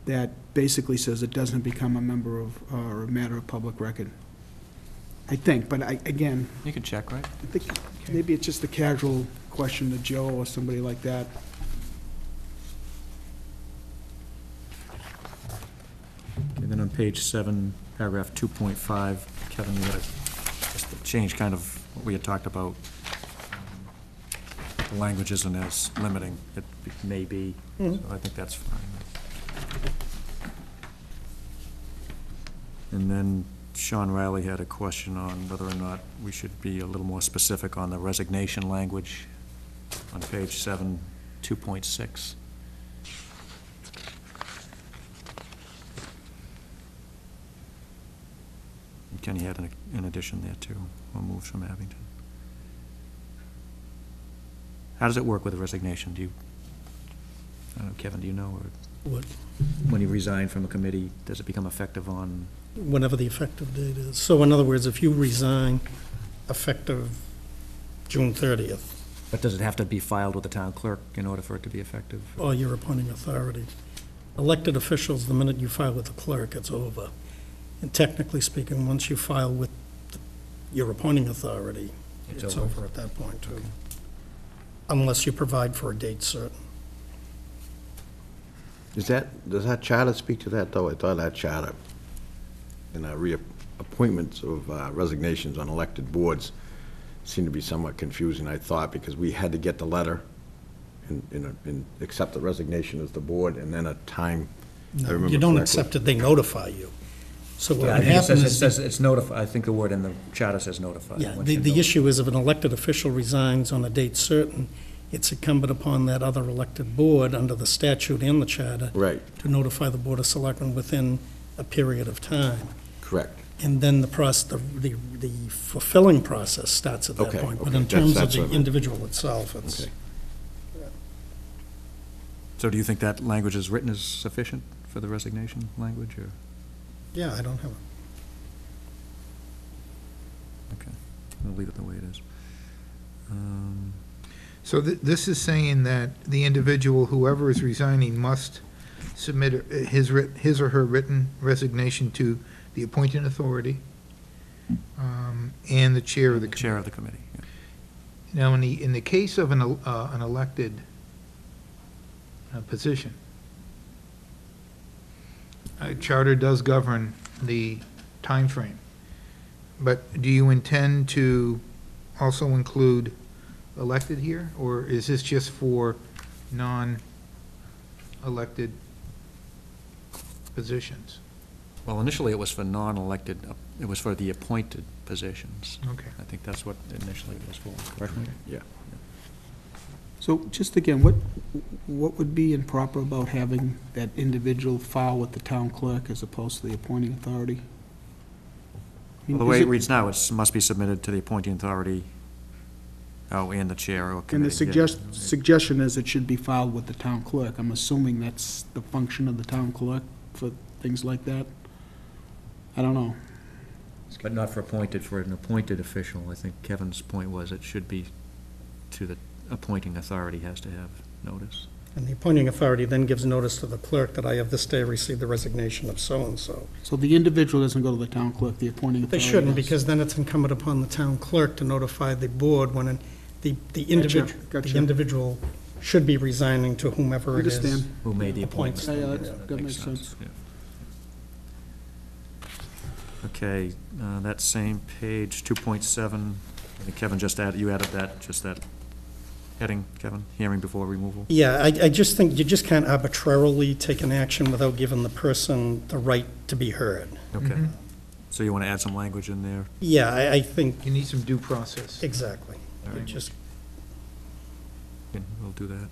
that basically says it doesn't become a member of, or a matter of public record. I think, but again, You can check, right? I think maybe it's just a casual question to Joe or somebody like that. And then on page 7, paragraph 2.5, Kevin, you had just to change kind of what we had talked about. The language isn't as limiting. It may be, so I think that's fine. And then Sean Riley had a question on whether or not we should be a little more specific on the resignation language on page 7, 2.6. And Kenny had an addition there too, or moves from Abington. How does it work with the resignation? Do you, I don't know, Kevin, do you know, or What, when you resign from a committee, does it become effective on? whenever the effective date is. So in other words, if you resign effective June 30th, But does it have to be filed with the town clerk in order for it to be effective? or your appointing authority, elected officials, the minute you file with the clerk, it's over. And technically speaking, once you file with your appointing authority, It's it's over. over at that point, too. Okay. Unless you provide for a date certain. Does that charter speak to that, though? I thought that charter and reappointments of resignations on elected boards seemed to be somewhat confusing, I thought, because we had to get the letter and accept the resignation as the board, and then a time, I remember You don't correctly. accept it, they notify you. So what Yeah, I would think it happen says, it is. says it's notify, I think the word in the charter says notify. Yeah, once you the know. issue is if an elected official resigns on a date certain, it's incumbent upon that other elected board, under the statute and the charter, Right, to notify the Board of Selectmen within a period of time. correct. And then the fulfilling process starts at that Okay, point. But okay, in terms of that's the what I- individual itself, it's, Okay. So do you think that language is written as sufficient for the resignation language, or? yeah, I don't have a. Okay, I'll leave it the way it is. So this is saying that the individual, whoever is resigning, must submit his or her written resignation to the appointing authority and the chair of the committee. Chair of the committee, yeah. Now, in the case of an elected position, charter does govern the time frame. But do you intend to also include elected here, or is this just for non-elected positions? Well, initially it was for non-elected, it was for the appointed positions. Okay. I think that's what initially it was for, correct me? Yeah. So just again, what would be improper about having that individual file with the town clerk as opposed to the appointing authority? I mean, Well, the way is it reads now, it must be submitted to the appointing authority, and the chair or committee. And the suggestion is it should be filed with the town clerk. I'm assuming that's the function of the town clerk for things like that? I don't know. But not for an appointed official. I think Kevin's point was it should be to the appointing authority has to have notice. And the appointing authority then gives notice to the clerk that I have this day received the resignation of so-and-so. So the individual doesn't go to the town clerk, the appointing They authority shouldn't, does. because then it's incumbent upon the town clerk to notify the board when the individual, gotcha. the individual should be resigning to whomever it is. Understand. Who made the appoints appointment. them. Yeah, that makes sense. Yeah. Okay, that same page, 2.7, I think Kevin just added, you added that, just that heading, Kevin, hearing before removal. Yeah, I just think you just can't arbitrarily take an action without giving the person the right to be heard. Okay. So you want to add some language in there? Yeah, I think, You need some due process. exactly. All It right. just, We'll do that.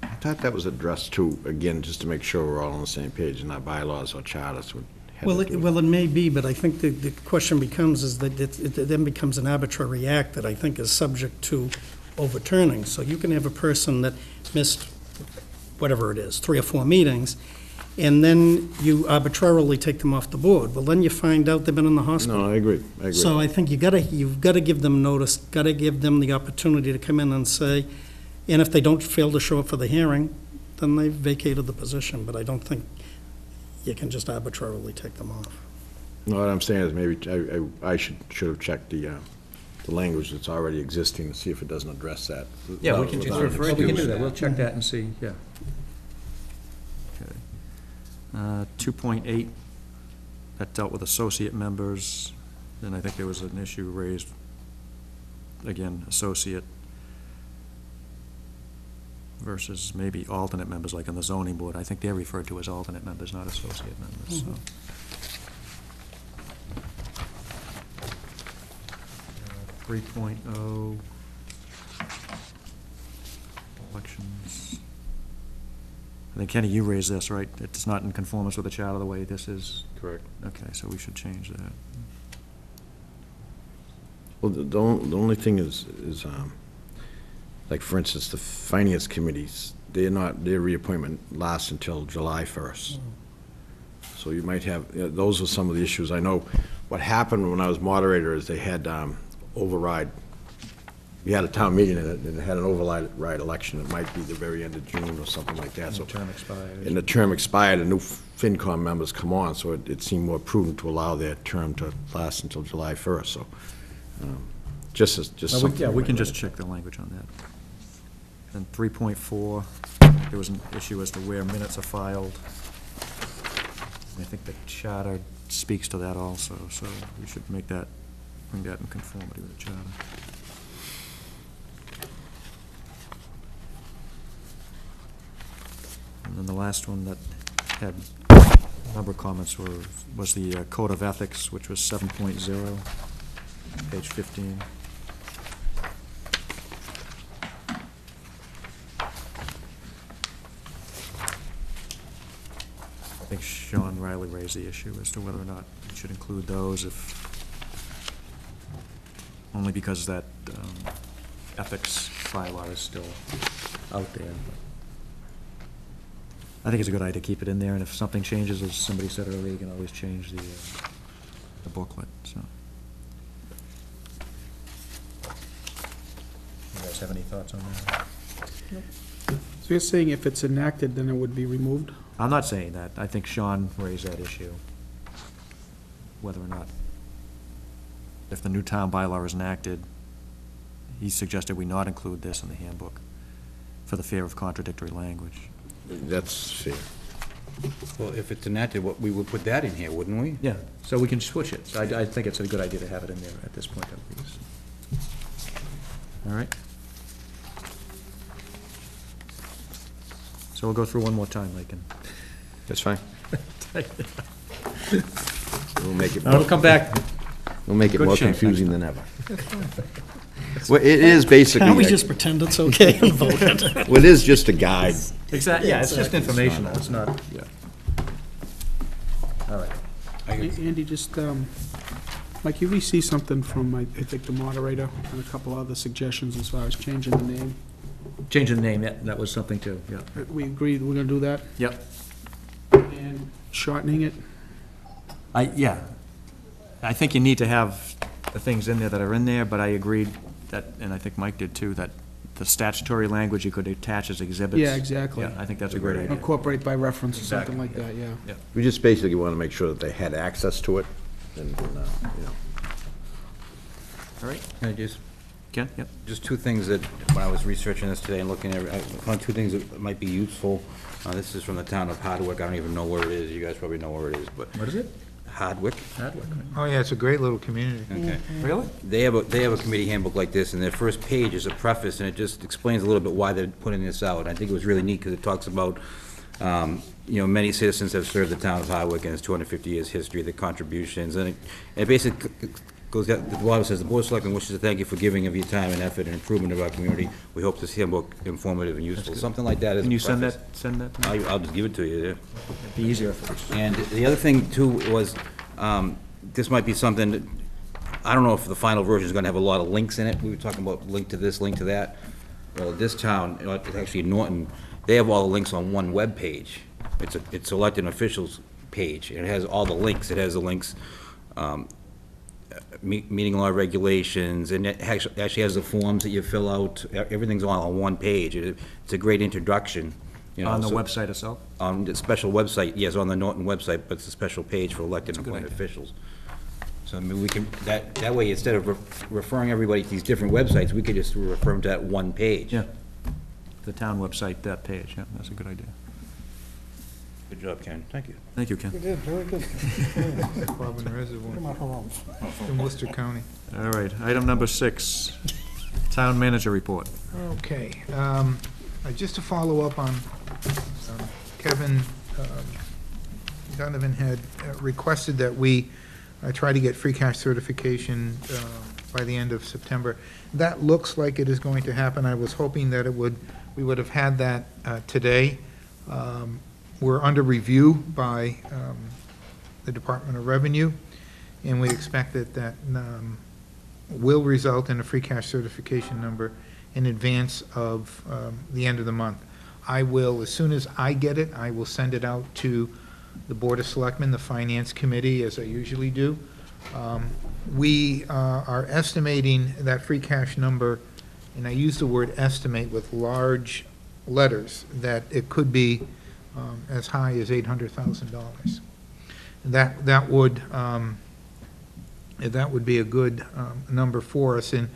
I thought that was addressed to, again, just to make sure we're all on the same page and our bylaws or charters would have well, to do it may be, but I think the question becomes is that it then becomes an arbitrary act that I think is subject to overturning. So you can have a person that missed, whatever it is, 3 or 4 meetings, and then you arbitrarily take them off the board. Well, then you find out they've been in the hospital. No, I agree, I agree. So I think you've got to give them notice, got to give them the opportunity to come in and say, and if they don't fail to show up for the hearing, then they've vacated the position, but I don't think you can just arbitrarily take them off. No, what I'm saying is maybe I should have checked the language that's already existing to see if it doesn't address that. Yeah, we without- can, without we can do excuse. that, we'll check that and see, yeah. Okay. 2.8, that dealt with associate members, and I think there was an issue raised, again, associate versus maybe alternate members, like on the zoning board. I think they're referred to as alternate members, not associate members, so. 3.0, elections. I think, Kenny, you raised this, right? It's not in conformance with the charter the way this is? Correct. Okay, so we should change that. Well, the only thing is, like, for instance, the finance committees, their reappointment lasts until July 1st. So you might have, those are some of the issues. I know what happened when I was moderator is they had override. We had a town meeting and it had an override election. It might be the very end of June or something like that. And So the term expired. And the term expired, and new FinCom members come on, so it seemed more prudent to allow their term to last until July 1st, so, just something. Yeah, we can just check the language on that. And 3.4, there was an issue as to where minutes are filed. And I think the charter speaks to that also, so we should make that, bring that in conformity with the charter. And then the last one that had a number of comments was the Code of Ethics, which was 7.0, page 15. I think Sean Riley raised the issue as to whether or not we should include those only because that ethics bylaw is still out there. I think it's a good idea to keep it in there, and if something changes, as somebody said earlier, you can always change the booklet, so. You guys have any thoughts on that? So you're saying if it's enacted, then it would be removed? I'm not saying that. I think Sean raised that issue, whether or not, if the new town bylaw is enacted, he suggested we not include this in the handbook for the fear of contradictory language. That's fair. Well, if it's enacted, we would put that in here, wouldn't we? Yeah, so we can switch it. So I think it's a good idea to have it in there at this point, at least. All right? So we'll go through one more time, Lakin. That's fine. We'll make it. I'll come back. We'll make it Good more shape confusing than ever. Well, it is basically. Can't we just pretend it's okay and vote it? Well, it is just a guide. Exactly, yeah, it's just informational, it's not, yeah. All right. Andy, just, Mike, you received something from, I think, the moderator, and a couple other suggestions as far as changing the name. Changing the name, yeah, that was something too, yeah. We agreed we're gonna do that? Yep. And shortening it? Yeah. I think you need to have the things in there that are in there, but I agreed that, and I think Mike did too, that the statutory language you could attach as exhibits. Yeah, exactly. Yeah, I think that's a great idea. Incorporate by reference or Exactly, something like that, yeah. Yeah. We just basically want to make sure that they had access to it, and, you know. All right, Can I just, Ken, yep. just two things that, when I was researching this today and looking at, I found two things that might be useful. This is from the town of Hardwick. I don't even know where it is. You guys probably know where it is, but What is it? Hardwick. Oh, yeah, it's a great little community. Okay. Really? They have a committee handbook like this, and their first page is a preface, and it just explains a little bit why they're putting this out. I think it was really neat, because it talks about, you know, many citizens have served the town of Hardwick in its 250 years history, the contributions, and it basically goes down, the bottom says, "The Board of Selectmen wishes to thank you for giving of your time and effort and improvement of our community. We hope this handbook informative and useful." Something like that as a Can you send preface. that to me? I'll just give it to you, yeah. It'd be easier for us. And the other thing, too, was, this might be something, that I don't know if the final version is gonna have a lot of links in it. We were talking about link to this, link to that. Well, this town, it's actually Norton, they have all the links on one web page. It's elected officials page, and it has all the links. It has the links, meeting law regulations, and it actually has the forms that you fill out. Everything's all on one page. It's a great introduction, you know. On the so- website itself? On the special website, yes, on the Norton website, but it's a special page for elected and That's a good appointed idea. officials. So, I mean, we can, that way, instead of referring everybody to these different websites, we could just refer them to that one page. Yeah. The town website, that page, yeah, that's a good idea. Good job, Ken. Thank you. Thank you, Ken. did, very good. Quabbin Reservoir in Worcester County. All right, item number 6, town manager report. Okay, just to follow up on, Kevin Donovan had requested that we try to get free cash certification by the end of September. That looks like it is going to happen. I was hoping that we would have had that today. We're under review by the Department of Revenue, and we expect that will result in a free cash certification number in advance of the end of the month. I will, as soon as I get it, I will send it out to the Board of Selectmen, the Finance Committee, as I usually do. We are estimating that free cash number, and I use the word estimate with large letters, that it could be as high as $800,000. That would be a good number for us, and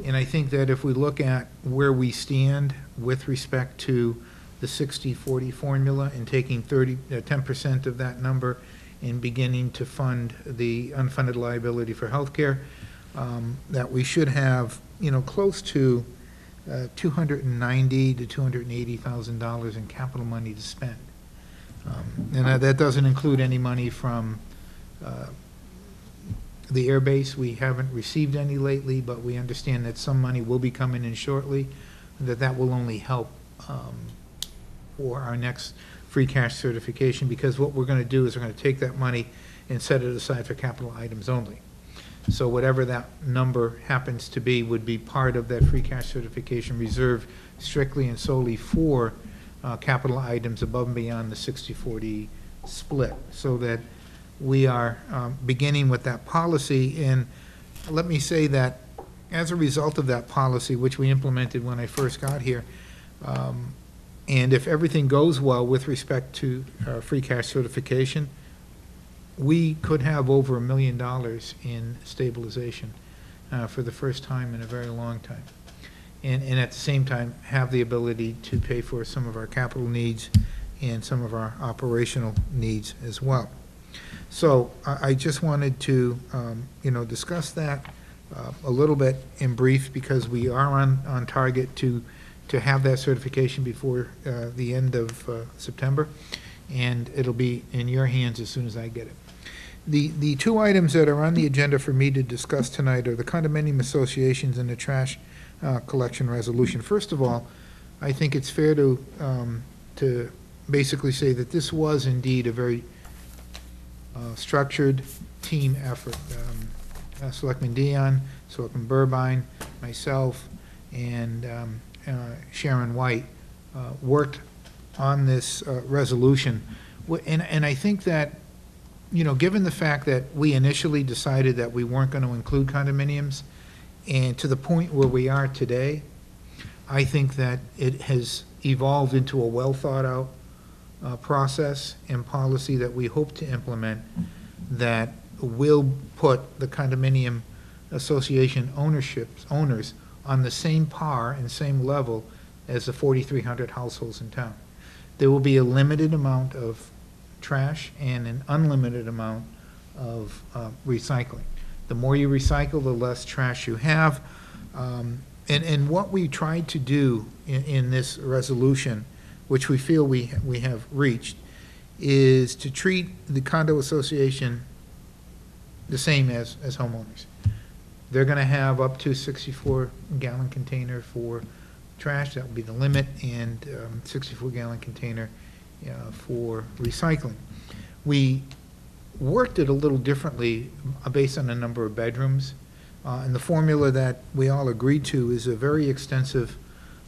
I think that if we look at where we stand with respect to the 60-40 formula and taking 10% of that number and beginning to fund the unfunded liability for healthcare, that we should have, you know, close to $290,000 to $280,000 in capital money to spend. And that doesn't include any money from the air base. We haven't received any lately, but we understand that some money will be coming in shortly, and that will only help for our next free cash certification, because what we're going to do is we're going to take that money and set it aside for capital items only. So whatever that number happens to be would be part of that free cash certification reserved strictly and solely for capital items above and beyond the 60-40 split, so that we are beginning with that policy. And let me say that as a result of that policy, which we implemented when I first got here, and if everything goes well with respect to free cash certification, we could have over $1 million in stabilization for the first time in a very long time. And at the same time, have the ability to pay for some of our capital needs and some of our operational needs as well. So I just wanted to, discuss that a little bit in brief, because we are on target to have that certification before the end of September, and it'll be in your hands as soon as I get it. The two items that are on the agenda for me to discuss tonight are the condominium associations and the trash collection resolution. First of all, I think it's fair to basically say that this was indeed a very structured team effort. Selectman Dion, Selectman Burbine, myself, and Sharon White worked on this resolution. And I think that given the fact that we initially decided that we weren't going to include condominiums, and to the point where we are today, I think that it has evolved into a well-thought-out process and policy that we hope to implement that will put the condominium association owners on the same par and same level as the 4,300 households in town. There will be a limited amount of trash and an unlimited amount of recycling. The more you recycle, the less trash you have. And what we tried to do in this resolution, which we feel we have reached, is to treat the condo association the same as homeowners. They're going to have up to 64-gallon container for trash, that will be the limit, and 64-gallon container for recycling. We worked it a little differently based on the number of bedrooms, and the formula that we all agreed to is a very extensive,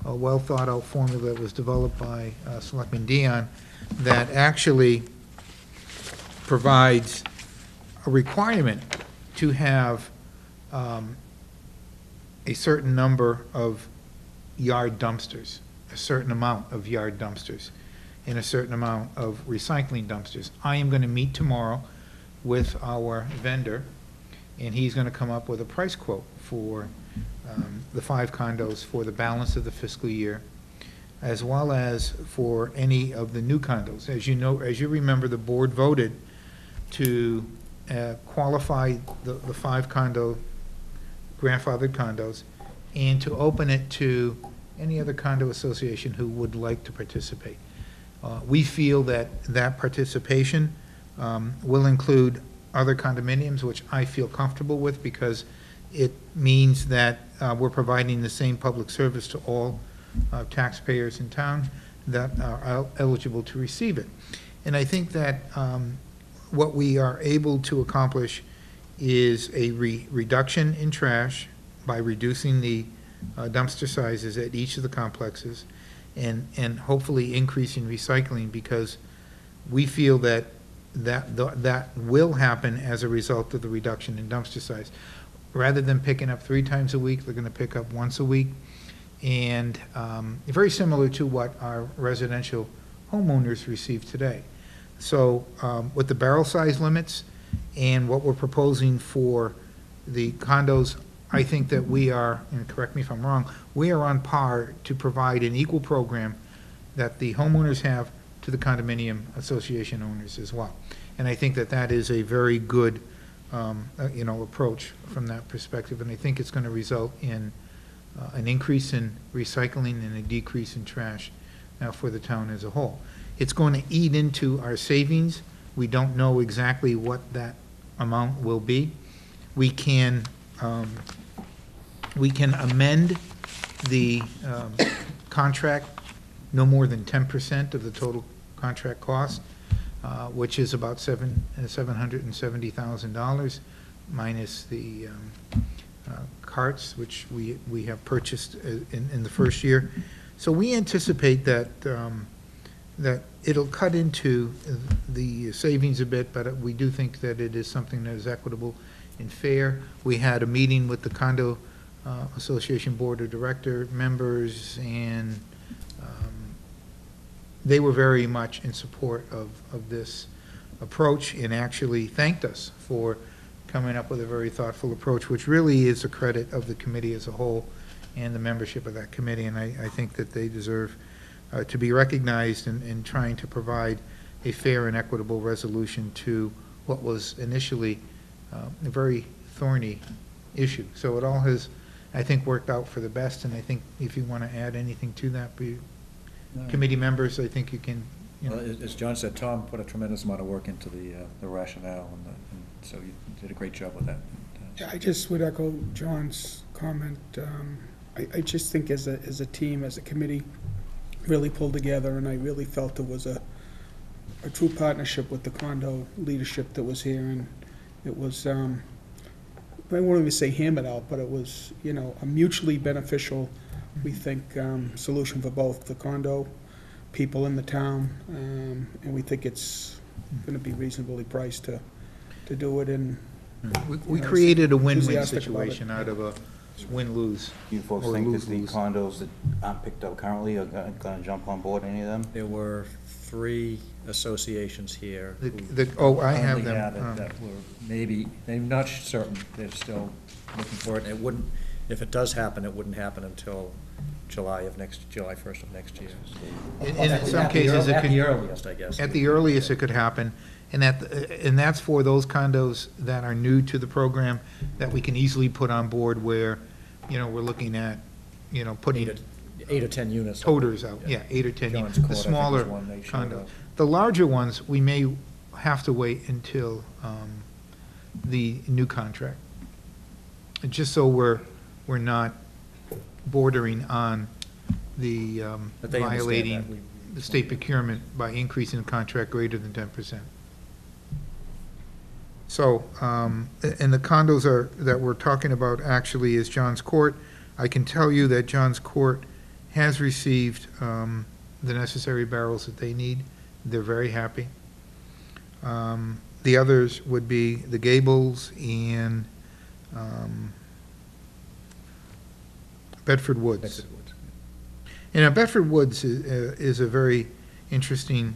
well-thought-out formula that was developed by Selectman Dion that actually provides a requirement to have a certain number of yard dumpsters, a certain amount of yard dumpsters, and a certain amount of recycling dumpsters. I am going to meet tomorrow with our vendor, and he's going to come up with a price quote for the 5 condos for the balance of the fiscal year, as well as for any of the new condos. As you know, as you remember, the board voted to qualify the 5 condo grandfathered condos and to open it to any other condo association who would like to participate. We feel that that participation will include other condominiums, which I feel comfortable with because it means that we're providing the same public service to all taxpayers in town that are eligible to receive it. And I think that what we are able to accomplish is a reduction in trash by reducing the dumpster sizes at each of the complexes and hopefully increasing recycling, because we feel that that will happen as a result of the reduction in dumpster size. Rather than picking up 3 times a week, they're going to pick up once a week. And very similar to what our residential homeowners receive today. So with the barrel size limits and what we're proposing for the condos, I think that we are, and correct me if I'm wrong, we are on par to provide an equal program that the homeowners have to the condominium association owners as well. And I think that that is a very good, approach from that perspective. And I think it's going to result in an increase in recycling and a decrease in trash for the town as a whole. It's going to eat into our savings. We don't know exactly what that amount will be. We can amend the contract no more than 10% of the total contract cost, which is about $770,000 minus the carts, which we have purchased in the first year. So we anticipate that that it'll cut into the savings a bit, but we do think that it is something that is equitable and fair. We had a meeting with the Condo Association Board of Director members, and they were very much in support of this approach and actually thanked us for coming up with a very thoughtful approach, which really is a credit of the committee as a whole and the membership of that committee. And I think that they deserve to be recognized in trying to provide a fair and equitable resolution to what was initially a very thorny issue. So it all has, I think, worked out for the best, and I think if you want to add anything to that, committee members, I think you can. Well, as John said, Tom put a tremendous amount of work into the rationale, and so you did a great job with that. Yeah, I just would echo John's comment. I just think as a team, as a committee, really pulled together, and I really felt it was a true partnership with the condo leadership that was here, and it was, I won't even say hammered out, but it was, a mutually beneficial, we think, solution for both the condo people in the town, and we think it's going to be reasonably priced to to do it in, We created a win-win enthusiastic about it. situation out of a win-lose. You folks Or think that the lose-lose. condos that aren't picked up currently are gonna jump on board, any of them? There were 3 associations here. The- who the- oh, I have currently them, it That were maybe, they're not certain, they're still looking for it. And it wouldn't, if it does happen, it wouldn't happen until July 1st of next year. And in some At the cases, it At could. the earliest, I guess. At the earliest, it could happen, and and that's for those condos that are new to the program, that we can easily put on board where, we're looking at, putting 8 or 10 units. toters out, yeah, 8 or 10, John's the Court, I think, smaller was one they showed condos. up. The larger ones, we may have to wait until the new contract, just so we're not bordering on the But they understand that. violating the state procurement by increasing the contract greater than 10%. So, and the condos that we're talking about actually is John's Court. I can tell you that John's Court has received the necessary barrels that they need. They're very happy. The others would be the Gables and Bedford Woods. Bedford Woods. Bedford Woods is a very interesting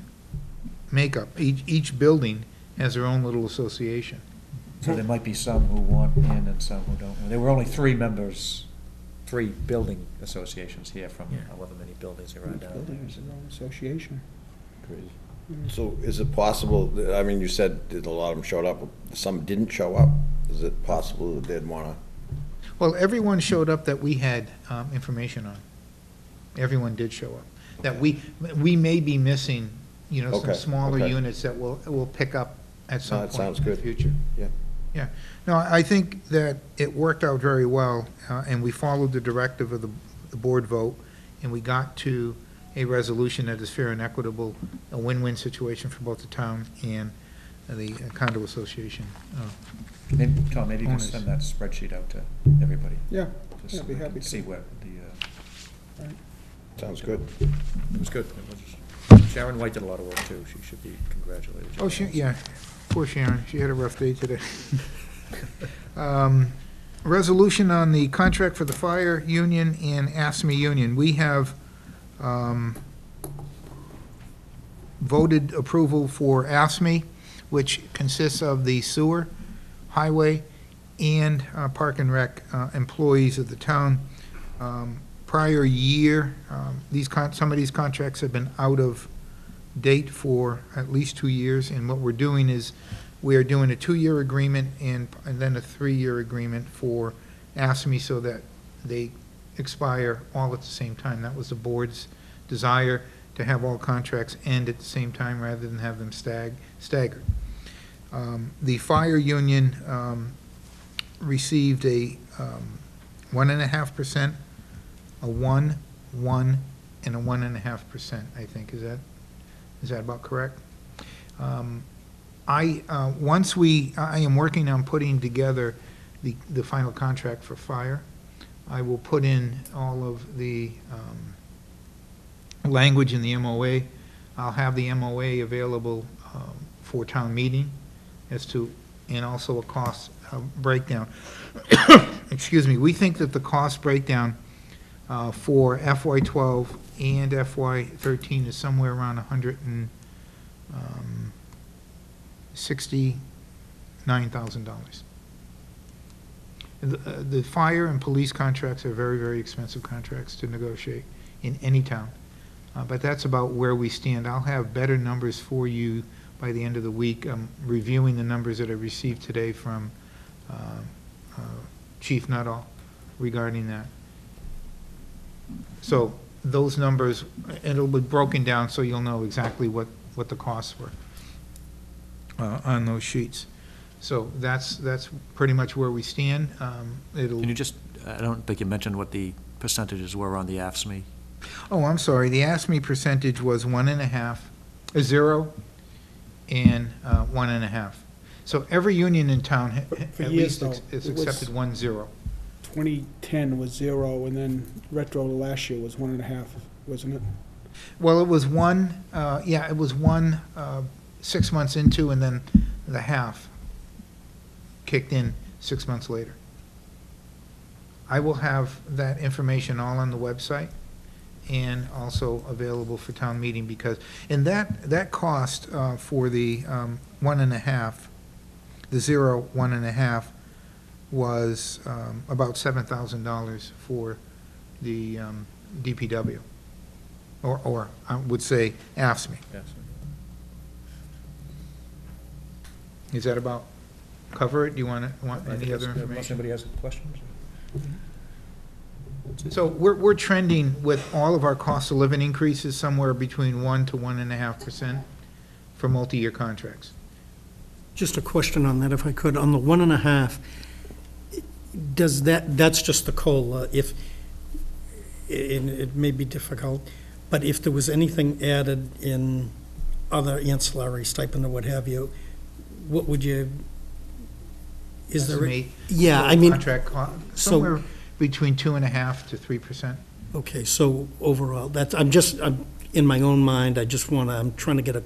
makeup. Each building has their own little association. So there might be some who want in and some who don't. There were only 3 members, 3 building associations here from however many buildings there are down building is their own association. Crazy. So is it possible, I mean, you said that a lot of them showed up, some didn't show up. Is it possible that they'd want to? Well, everyone showed up that we had information on. Everyone did show up. That we may be missing, some Okay, smaller okay. units that we'll pick up at some No, that point sounds in the good. future. Yeah. Yeah. No, I think that it worked out very well, and we followed the directive of the board vote, and we got to a resolution that is fair and equitable, a win-win situation for both the town and the condo association. Maybe, Tom, maybe you can Owners. send that spreadsheet out to everybody. Yeah, just yeah, so I'd be we can happy to. See what the, Sounds good. it was good. It was, Sharon White did a lot of work, too. She should be congratulated. Oh, yeah, poor Sharon, she had a rough day today. Resolution on the contract for the fire union and ASME union. We have voted approval for ASME, which consists of the sewer, highway, and park and rec employees of the town. Prior year, some of these contracts have been out of date for at least 2 years, and what we're doing is, we are doing a 2-year agreement and then a 3-year agreement for ASME so that they expire all at the same time. That was the board's desire, to have all contracts end at the same time rather than have them staggered. The fire union received a 1.5%, a 1, and a 1.5%, I think. Is that about correct? I am working on putting together the final contract for fire. I will put in all of the language in the MOA. I'll have the MOA available for town meeting and also a cost breakdown. Excuse me, we think that the cost breakdown for FY12 and FY13 is somewhere around $169,000. The fire and police contracts are very, very expensive contracts to negotiate in any town. But that's about where we stand. I'll have better numbers for you by the end of the week. I'm reviewing the numbers that I received today from Chief Nuttall regarding that. So those numbers, it'll be broken down so you'll know exactly what the costs were on those sheets. So that's pretty much where we stand. Can you just, I don't think you mentioned what the percentages were on the AFSMI. Oh, I'm sorry, the ASME percentage was 1.5, 0, and 1.5. So every union in town For at years, least though, has it was- accepted 1, 0. 2010 was 0, and then retro to last year was 1.5, wasn't it? Well, it was 1, it was 1 6 months into, and then the half kicked in 6 months later. I will have that information all on the website and also available for town meeting because, and that cost for the 1.5, the 1.5 was about $7,000 for the DPW, or I would say AFSCME. Yes. Is that about cover it? Do you want any other Unless information? anybody has questions? So we're trending with all of our cost of living increases somewhere between 1 to 1.5% for multi-year contracts. Just a question on that, if I could. On the 1.5, does that's just the COLA, if, and it may be difficult, but if there was anything added in other ancillary stipend or what have you, what would you, is there? Estimate Yeah, I mean. Contract so- somewhere between 2.5 to 3%. Okay, so overall, that's, I'm in my own mind, I'm trying to get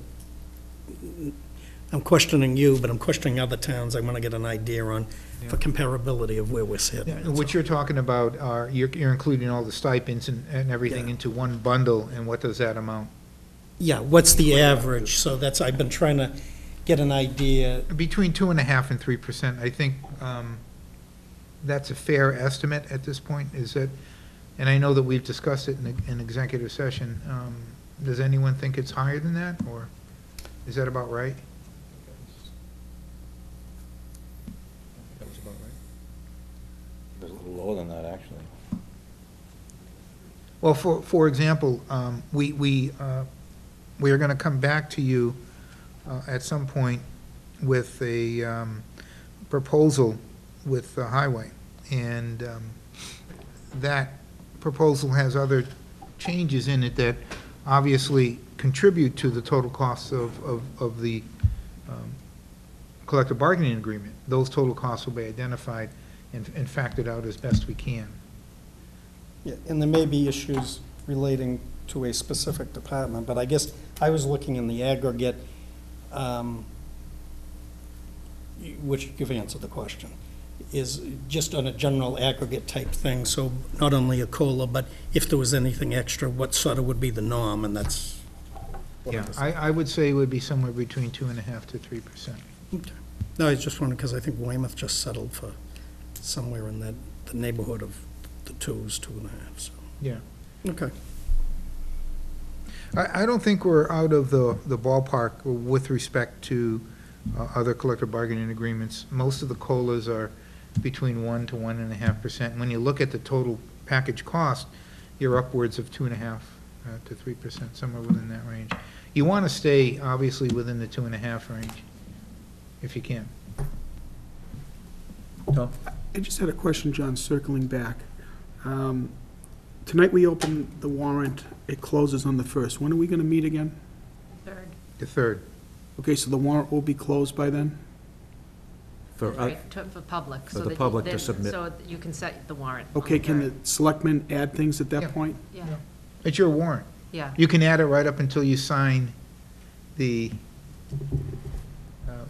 I'm questioning you, but I'm questioning other towns. I want to get an idea on, for comparability of where we're sitting. Yeah, what you're talking about are, you're including all the stipends and everything Yeah. into one bundle, and what does that amount? Yeah, what's the average? So that's, I've been trying to get an idea. Between 2.5 and 3%. I think that's a fair estimate at this point, is that, and I know that we've discussed it in executive session. Does anyone think it's higher than that, or is that about right? That was about right. It was a little lower than that, actually. Well, for example, we are going to come back to you at some point with a proposal with the highway, and that proposal has other changes in it that obviously contribute to the total costs of the collective bargaining agreement. Those total costs will be identified and factored out as best we can. Yeah, and there may be issues relating to a specific department, but I guess I was looking in the aggregate, which you've answered the question, is just on a general aggregate type thing, so not only a COLA, but if there was anything extra, what sort of would be the norm, and that's. Yeah, I would say it would be somewhere between 2.5 to 3%. Okay. No, I was just wondering, because I think Weymouth just settled for somewhere in the neighborhood of the 2.5, so. Yeah. Okay. I don't think we're out of the ballpark with respect to other collective bargaining agreements. Most of the COLAs are between 1 to 1.5%. When you look at the total package cost, you're upwards of 2.5 to 3%, somewhere within that range. You want to stay, obviously, within the 2.5 range, if you can. Tom? I just had a question, John, circling back. Tonight we open the warrant, it closes on the 1st. When are we going to meet again? The 3rd. Okay, so the warrant will be closed by then? For, Right, for public. for so the that public to then- submit. So that you can set the warrant. on Okay, can the 3rd. selectmen add things at Yeah. that point? Yeah, It's your warrant. yeah. You can add it right up until you sign the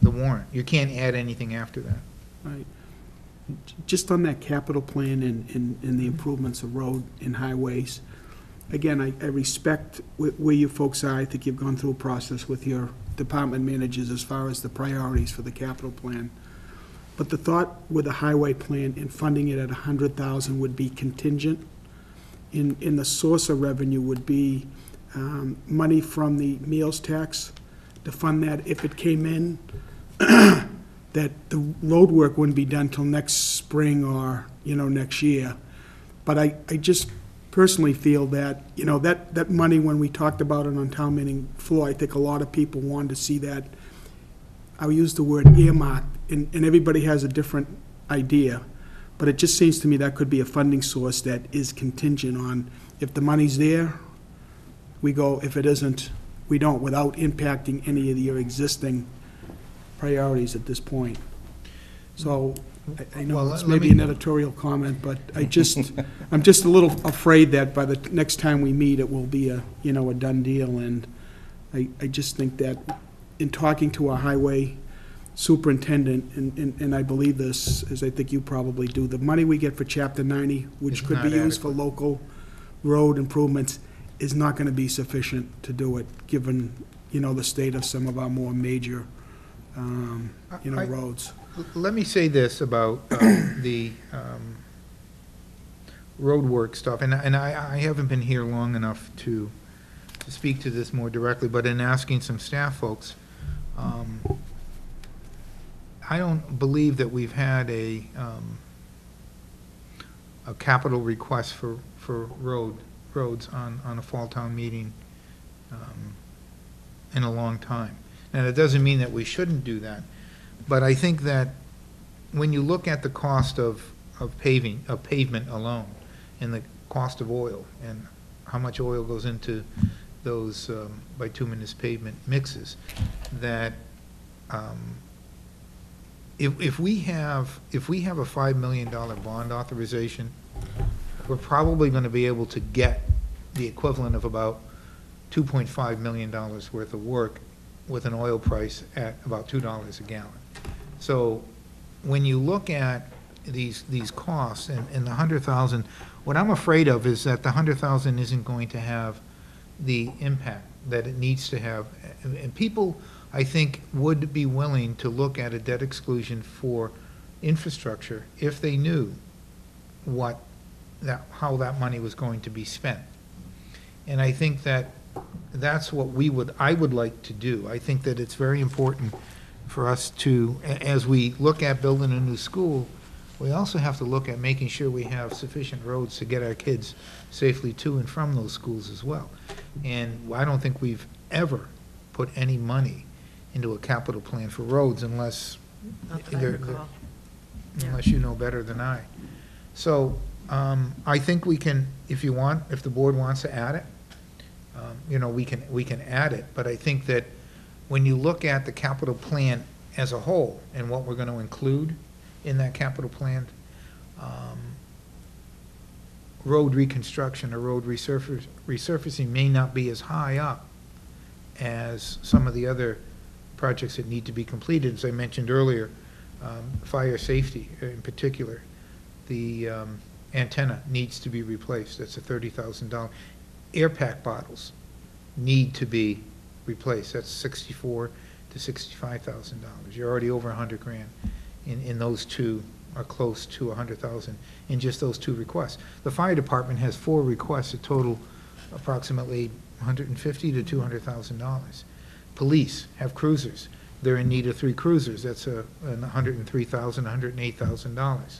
warrant. You can't add anything after that. Right. Just on that capital plan and the improvements of road and highways, again, I respect where you folks are. I think you've gone through a process with your department managers as far as the priorities for the capital plan. But the thought with the highway plan and funding it at $100,000 would be contingent. In the source of revenue would be money from the meals tax to fund that if it came in, that the road work wouldn't be done till next spring or, next year. But I just personally feel that, that money, when we talked about it on town meeting floor, I think a lot of people wanted to see that, I'll use the word earmarked, and everybody has a different idea, but it just seems to me that could be a funding source that is contingent on, if the money's there, we go, if it isn't, we don't, without impacting any of your existing priorities at this point. So, I know Well, it's let maybe me- an editorial comment, but I'm just a little afraid that by the next time we meet, it will be a done deal, and I just think that in talking to our highway superintendent, and I believe this, as I think you probably do, the money we get for Chapter 90, which It's could be not used for adequate. local road improvements, is not gonna be sufficient to do it, given, the state of some of our more major, I- roads. Let me say this about the road work stuff, and I haven't been here long enough to speak to this more directly, but in asking some staff folks, I don't believe that we've had a capital request for roads on a fall town meeting in a long time. Now, that doesn't mean that we shouldn't do that, but I think that when you look at the cost of pavement alone, and the cost of oil, and how much oil goes into those bituminous pavement mixes, that if we have a $5 million bond authorization, we're probably going to be able to get the equivalent of about $2.5 million worth of work with an oil price at about $2 a gallon. So when you look at these costs and the 100,000, what I'm afraid of is that the 100,000 isn't going to have the impact that it needs to have. And people, I think, would be willing to look at a debt exclusion for infrastructure if they knew how that money was going to be spent. And I think that that's what I would like to do. I think that it's very important for us to, as we look at building a new school, we also have to look at making sure we have sufficient roads to get our kids safely to and from those schools as well. And I don't think we've ever put any money into a capital plan for roads unless unless you know better than I. So I think we can, if the board wants to add it, we can add it. But I think that when you look at the capital plan as a whole and what we're going to include in that capital plan, road reconstruction or road resurfacing may not be as high up as some of the other projects that need to be completed. As I mentioned earlier, fire safety in particular, the antenna needs to be replaced. That's a $30,000. Air pack bottles need to be replaced. That's $64,000 to $65,000. You're already over $100,000 in those two, are close to $100,000 in just those two requests. The fire department has 4 requests that total approximately $150,000 to $200,000. Police have cruisers. They're in need of 3 cruisers. That's $103,000, $108,000.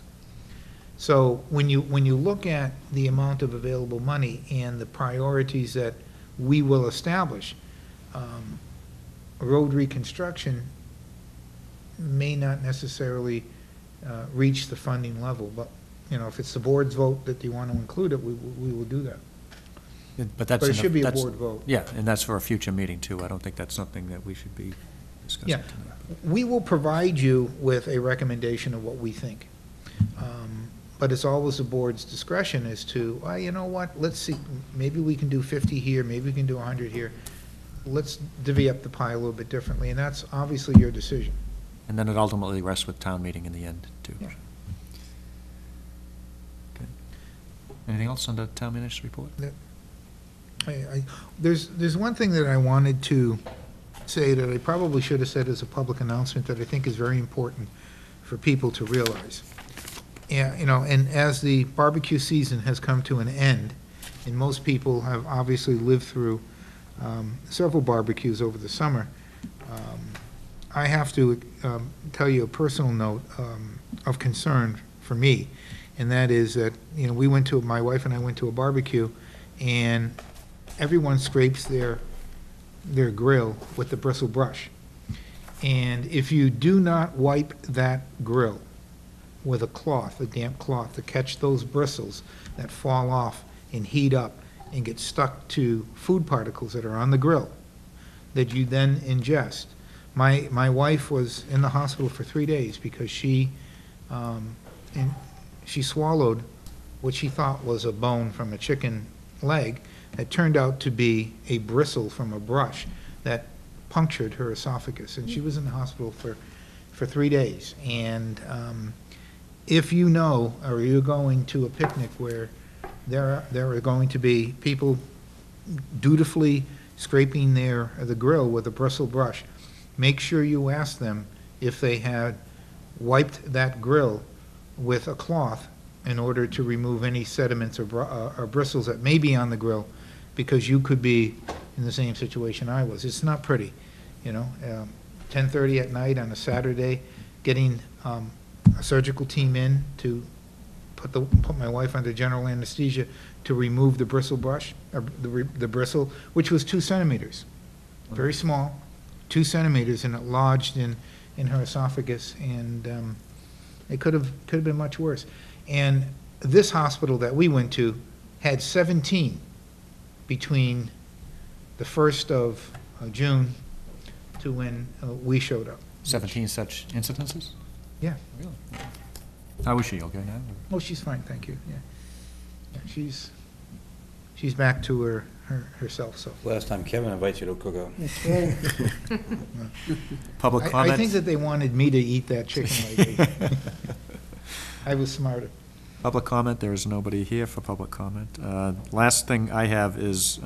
So when you look at the amount of available money and the priorities that we will establish, road reconstruction may not necessarily reach the funding level, but if it's the board's vote that you want to include it, we will do that. But it should be a board vote. Yeah, and that's for a future meeting, too. I don't think that's something that we should be discussing Yeah, tonight. we will provide you with a recommendation of what we think. But it's always the board's discretion as to, well, you know what, let's see, maybe we can do 50 here, maybe we can do 100 here. Let's divvy up the pie a little bit differently, and that's obviously your decision. And then it ultimately rests with town meeting in the end, too. Yeah. Okay. Anything else on the town minister's report? There's one thing that I wanted to say that I probably should have said as a public announcement that I think is very important for people to realize. Yeah, and as the barbecue season has come to an end, and most people have obviously lived through several barbecues over the summer, I have to tell you a personal note of concern for me, and that is that, my wife and I went to a barbecue, and everyone scrapes their grill with the bristle brush. And if you do not wipe that grill with a damp cloth, to catch those bristles that fall off and heat up and get stuck to food particles that are on the grill that you then ingest. My wife was in the hospital for 3 days because she swallowed what she thought was a bone from a chicken leg that turned out to be a bristle from a brush that punctured her esophagus. And she was in the hospital for for 3 days. And if you know, or you're going to a picnic where there are going to be people dutifully scraping the grill with a bristle brush, make sure you ask them if they had wiped that grill with a cloth in order to remove any sediments or bristles that may be on the grill, because you could be in the same situation I was. It's not pretty, 10:30 at night on a Saturday, getting a surgical team in to put my wife under general anesthesia to remove the bristle brush, or the bristle, which was 2 centimeters, very small, 2 centimeters, and it lodged in her esophagus, and it could have been much worse. And this hospital that we went to had 17 between the 1st of June to when we showed up. 17 such incidences? Yeah. Really? How is she, okay now? Oh, she's fine, thank you, yeah. She's back to herself, so. Last time Kevin invites you to cook out. Public comment? I think that they wanted me to eat that chicken lately. I was smarter. Public comment, there is nobody here for public comment. Last thing I have is,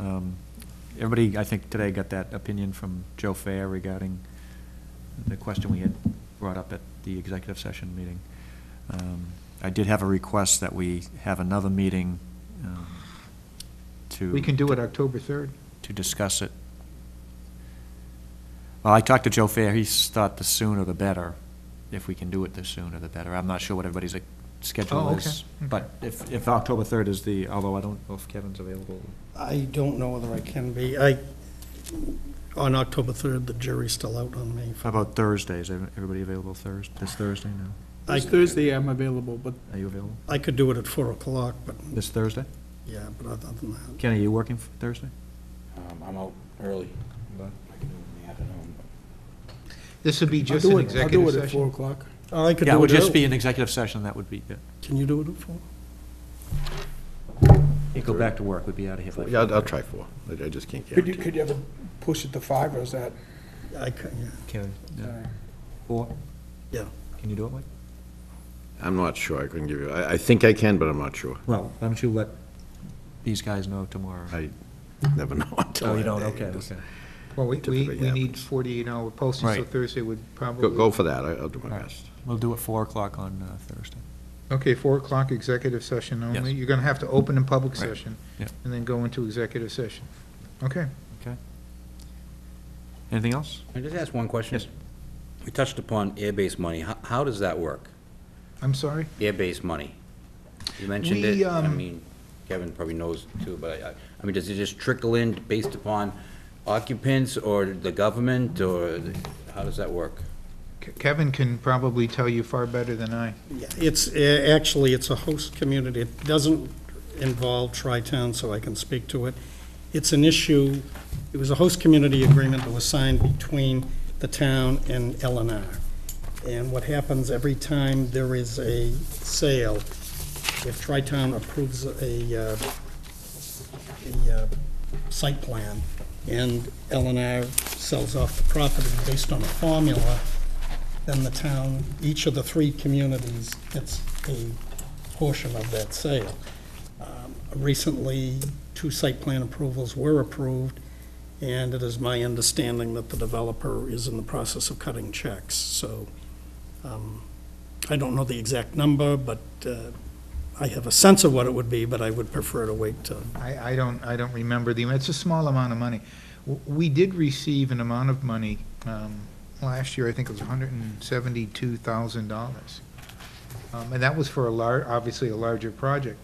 everybody, I think, today got that opinion from Joe Fair regarding the question we had brought up at the executive session meeting. I did have a request that we have another meeting We can do it October 3rd. to discuss it. Well, I talked to Joe Fair, he thought the sooner the better, if we can do it the sooner the better. I'm not sure what everybody's schedule Oh, okay, is. okay. But if October 3rd is although I don't know if Kevin's available. I don't know whether I can be. On October 3rd, the jury's still out on me. How about Thursdays? Everybody available this Thursday? No? This Thursday, I'm available, but Are you available? I could do it at 4 o'clock, but, This Thursday? yeah, but other than that. Kenny, are you working Thursday? I'm out early, but I can do it in the afternoon. This would be I'll just do an it executive at 4 session. o'clock. I could Yeah, it do would it just early. be an executive session, that would be it. Can you do it at 4? You go back to work, we'd be out of here by Yeah, I'll try 4. I just can't Could you, guarantee. could you ever push it to 5, or is that? I could, yeah. Kenny, yeah. 4? Yeah. Can you do it, Mike? I'm not sure, I couldn't give you, I think I can, but I'm not sure. Well, why don't you let these guys know tomorrow? I never know until Oh, you that don't, day. okay, Just okay. Well, we typically need happens. 48-hour posting, so Right. Thursday would probably. Go for that, I'll do my All right. best. We'll do it 4 o'clock on Thursday. Okay, 4 o'clock executive session only. Yes. You're going to have to open in public Right. session. Yep. And then go into executive session. Okay. Okay. Anything else? Can I just ask one question? Yes. We touched upon air-based money. How does that work? I'm sorry? Air-based money? You mentioned We, it, I mean, Kevin probably knows too, but I mean, does it just trickle in based upon occupants or the government, or how does that work? Kevin can probably tell you far better than I. Yeah, actually, it's a host community. It doesn't involve Tri-Town, so I can speak to it. It's an issue, it was a host community agreement that was signed between the town and LNR. And what happens every time there is a sale, if Tri-Town approves a site plan and LNR sells off the property based on a formula, then the town, each of the 3 communities gets a portion of that sale. Recently, 2 site plan approvals were approved, and it is my understanding that the developer is in the process of cutting checks. So I don't know the exact number, but I have a sense of what it would be, but I would prefer to wait till. I don't remember it's a small amount of money. We did receive an amount of money, last year, I think it was $172,000. And that was for obviously a larger project.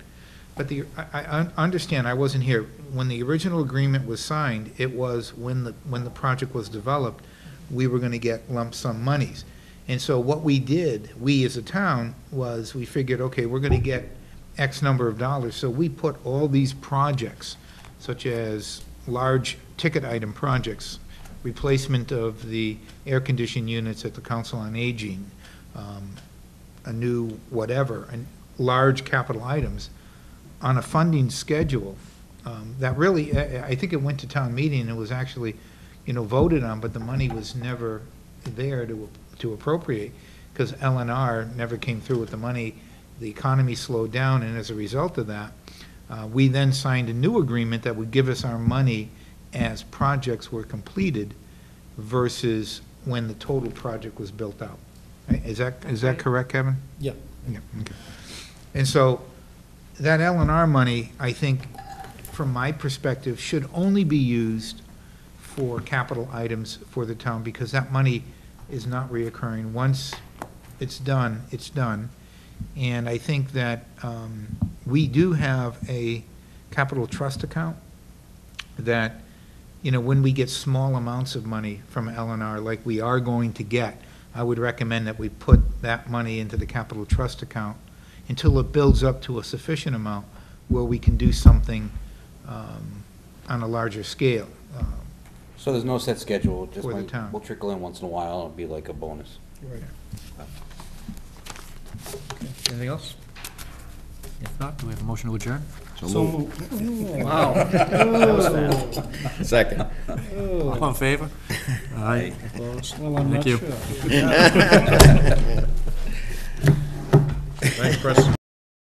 But I understand, I wasn't here. When the original agreement was signed, it was when the project was developed, we were gonna get lump sum monies. And so what we did, we as a town, was we figured, okay, we're gonna get X number of dollars. So we put all these projects, such as large ticket item projects, replacement of the air conditioning units at the Council on Aging, a new whatever, and large capital items, on a funding schedule that really, I think it went to town meeting and it was actually, voted on, but the money was never there to appropriate, because L&R never came through with the money. The economy slowed down, and as a result of that, we then signed a new agreement that would give us our money as projects were completed versus when the total project was built out. Is that correct, Kevin? Yeah. Yeah, okay. And so that L&R money, I think, from my perspective, should only be used for capital items for the town, because that money is not reoccurring. Once it's done, it's done. And I think that we do have a capital trust account that, you know, when we get small amounts of money from L&R, like we are going to get, I would recommend that we put that money into the capital trust account until it builds up to a sufficient amount where we can do something on a larger scale. So there's no set schedule, just For the town. we'll trickle in once in a while, it'll be like a bonus. Anything else? If not, do we have a motion to adjourn? So moved. Wow. Second. All in favor? Aye. Well, I'm Thank not you. sure. Thanks, Chris.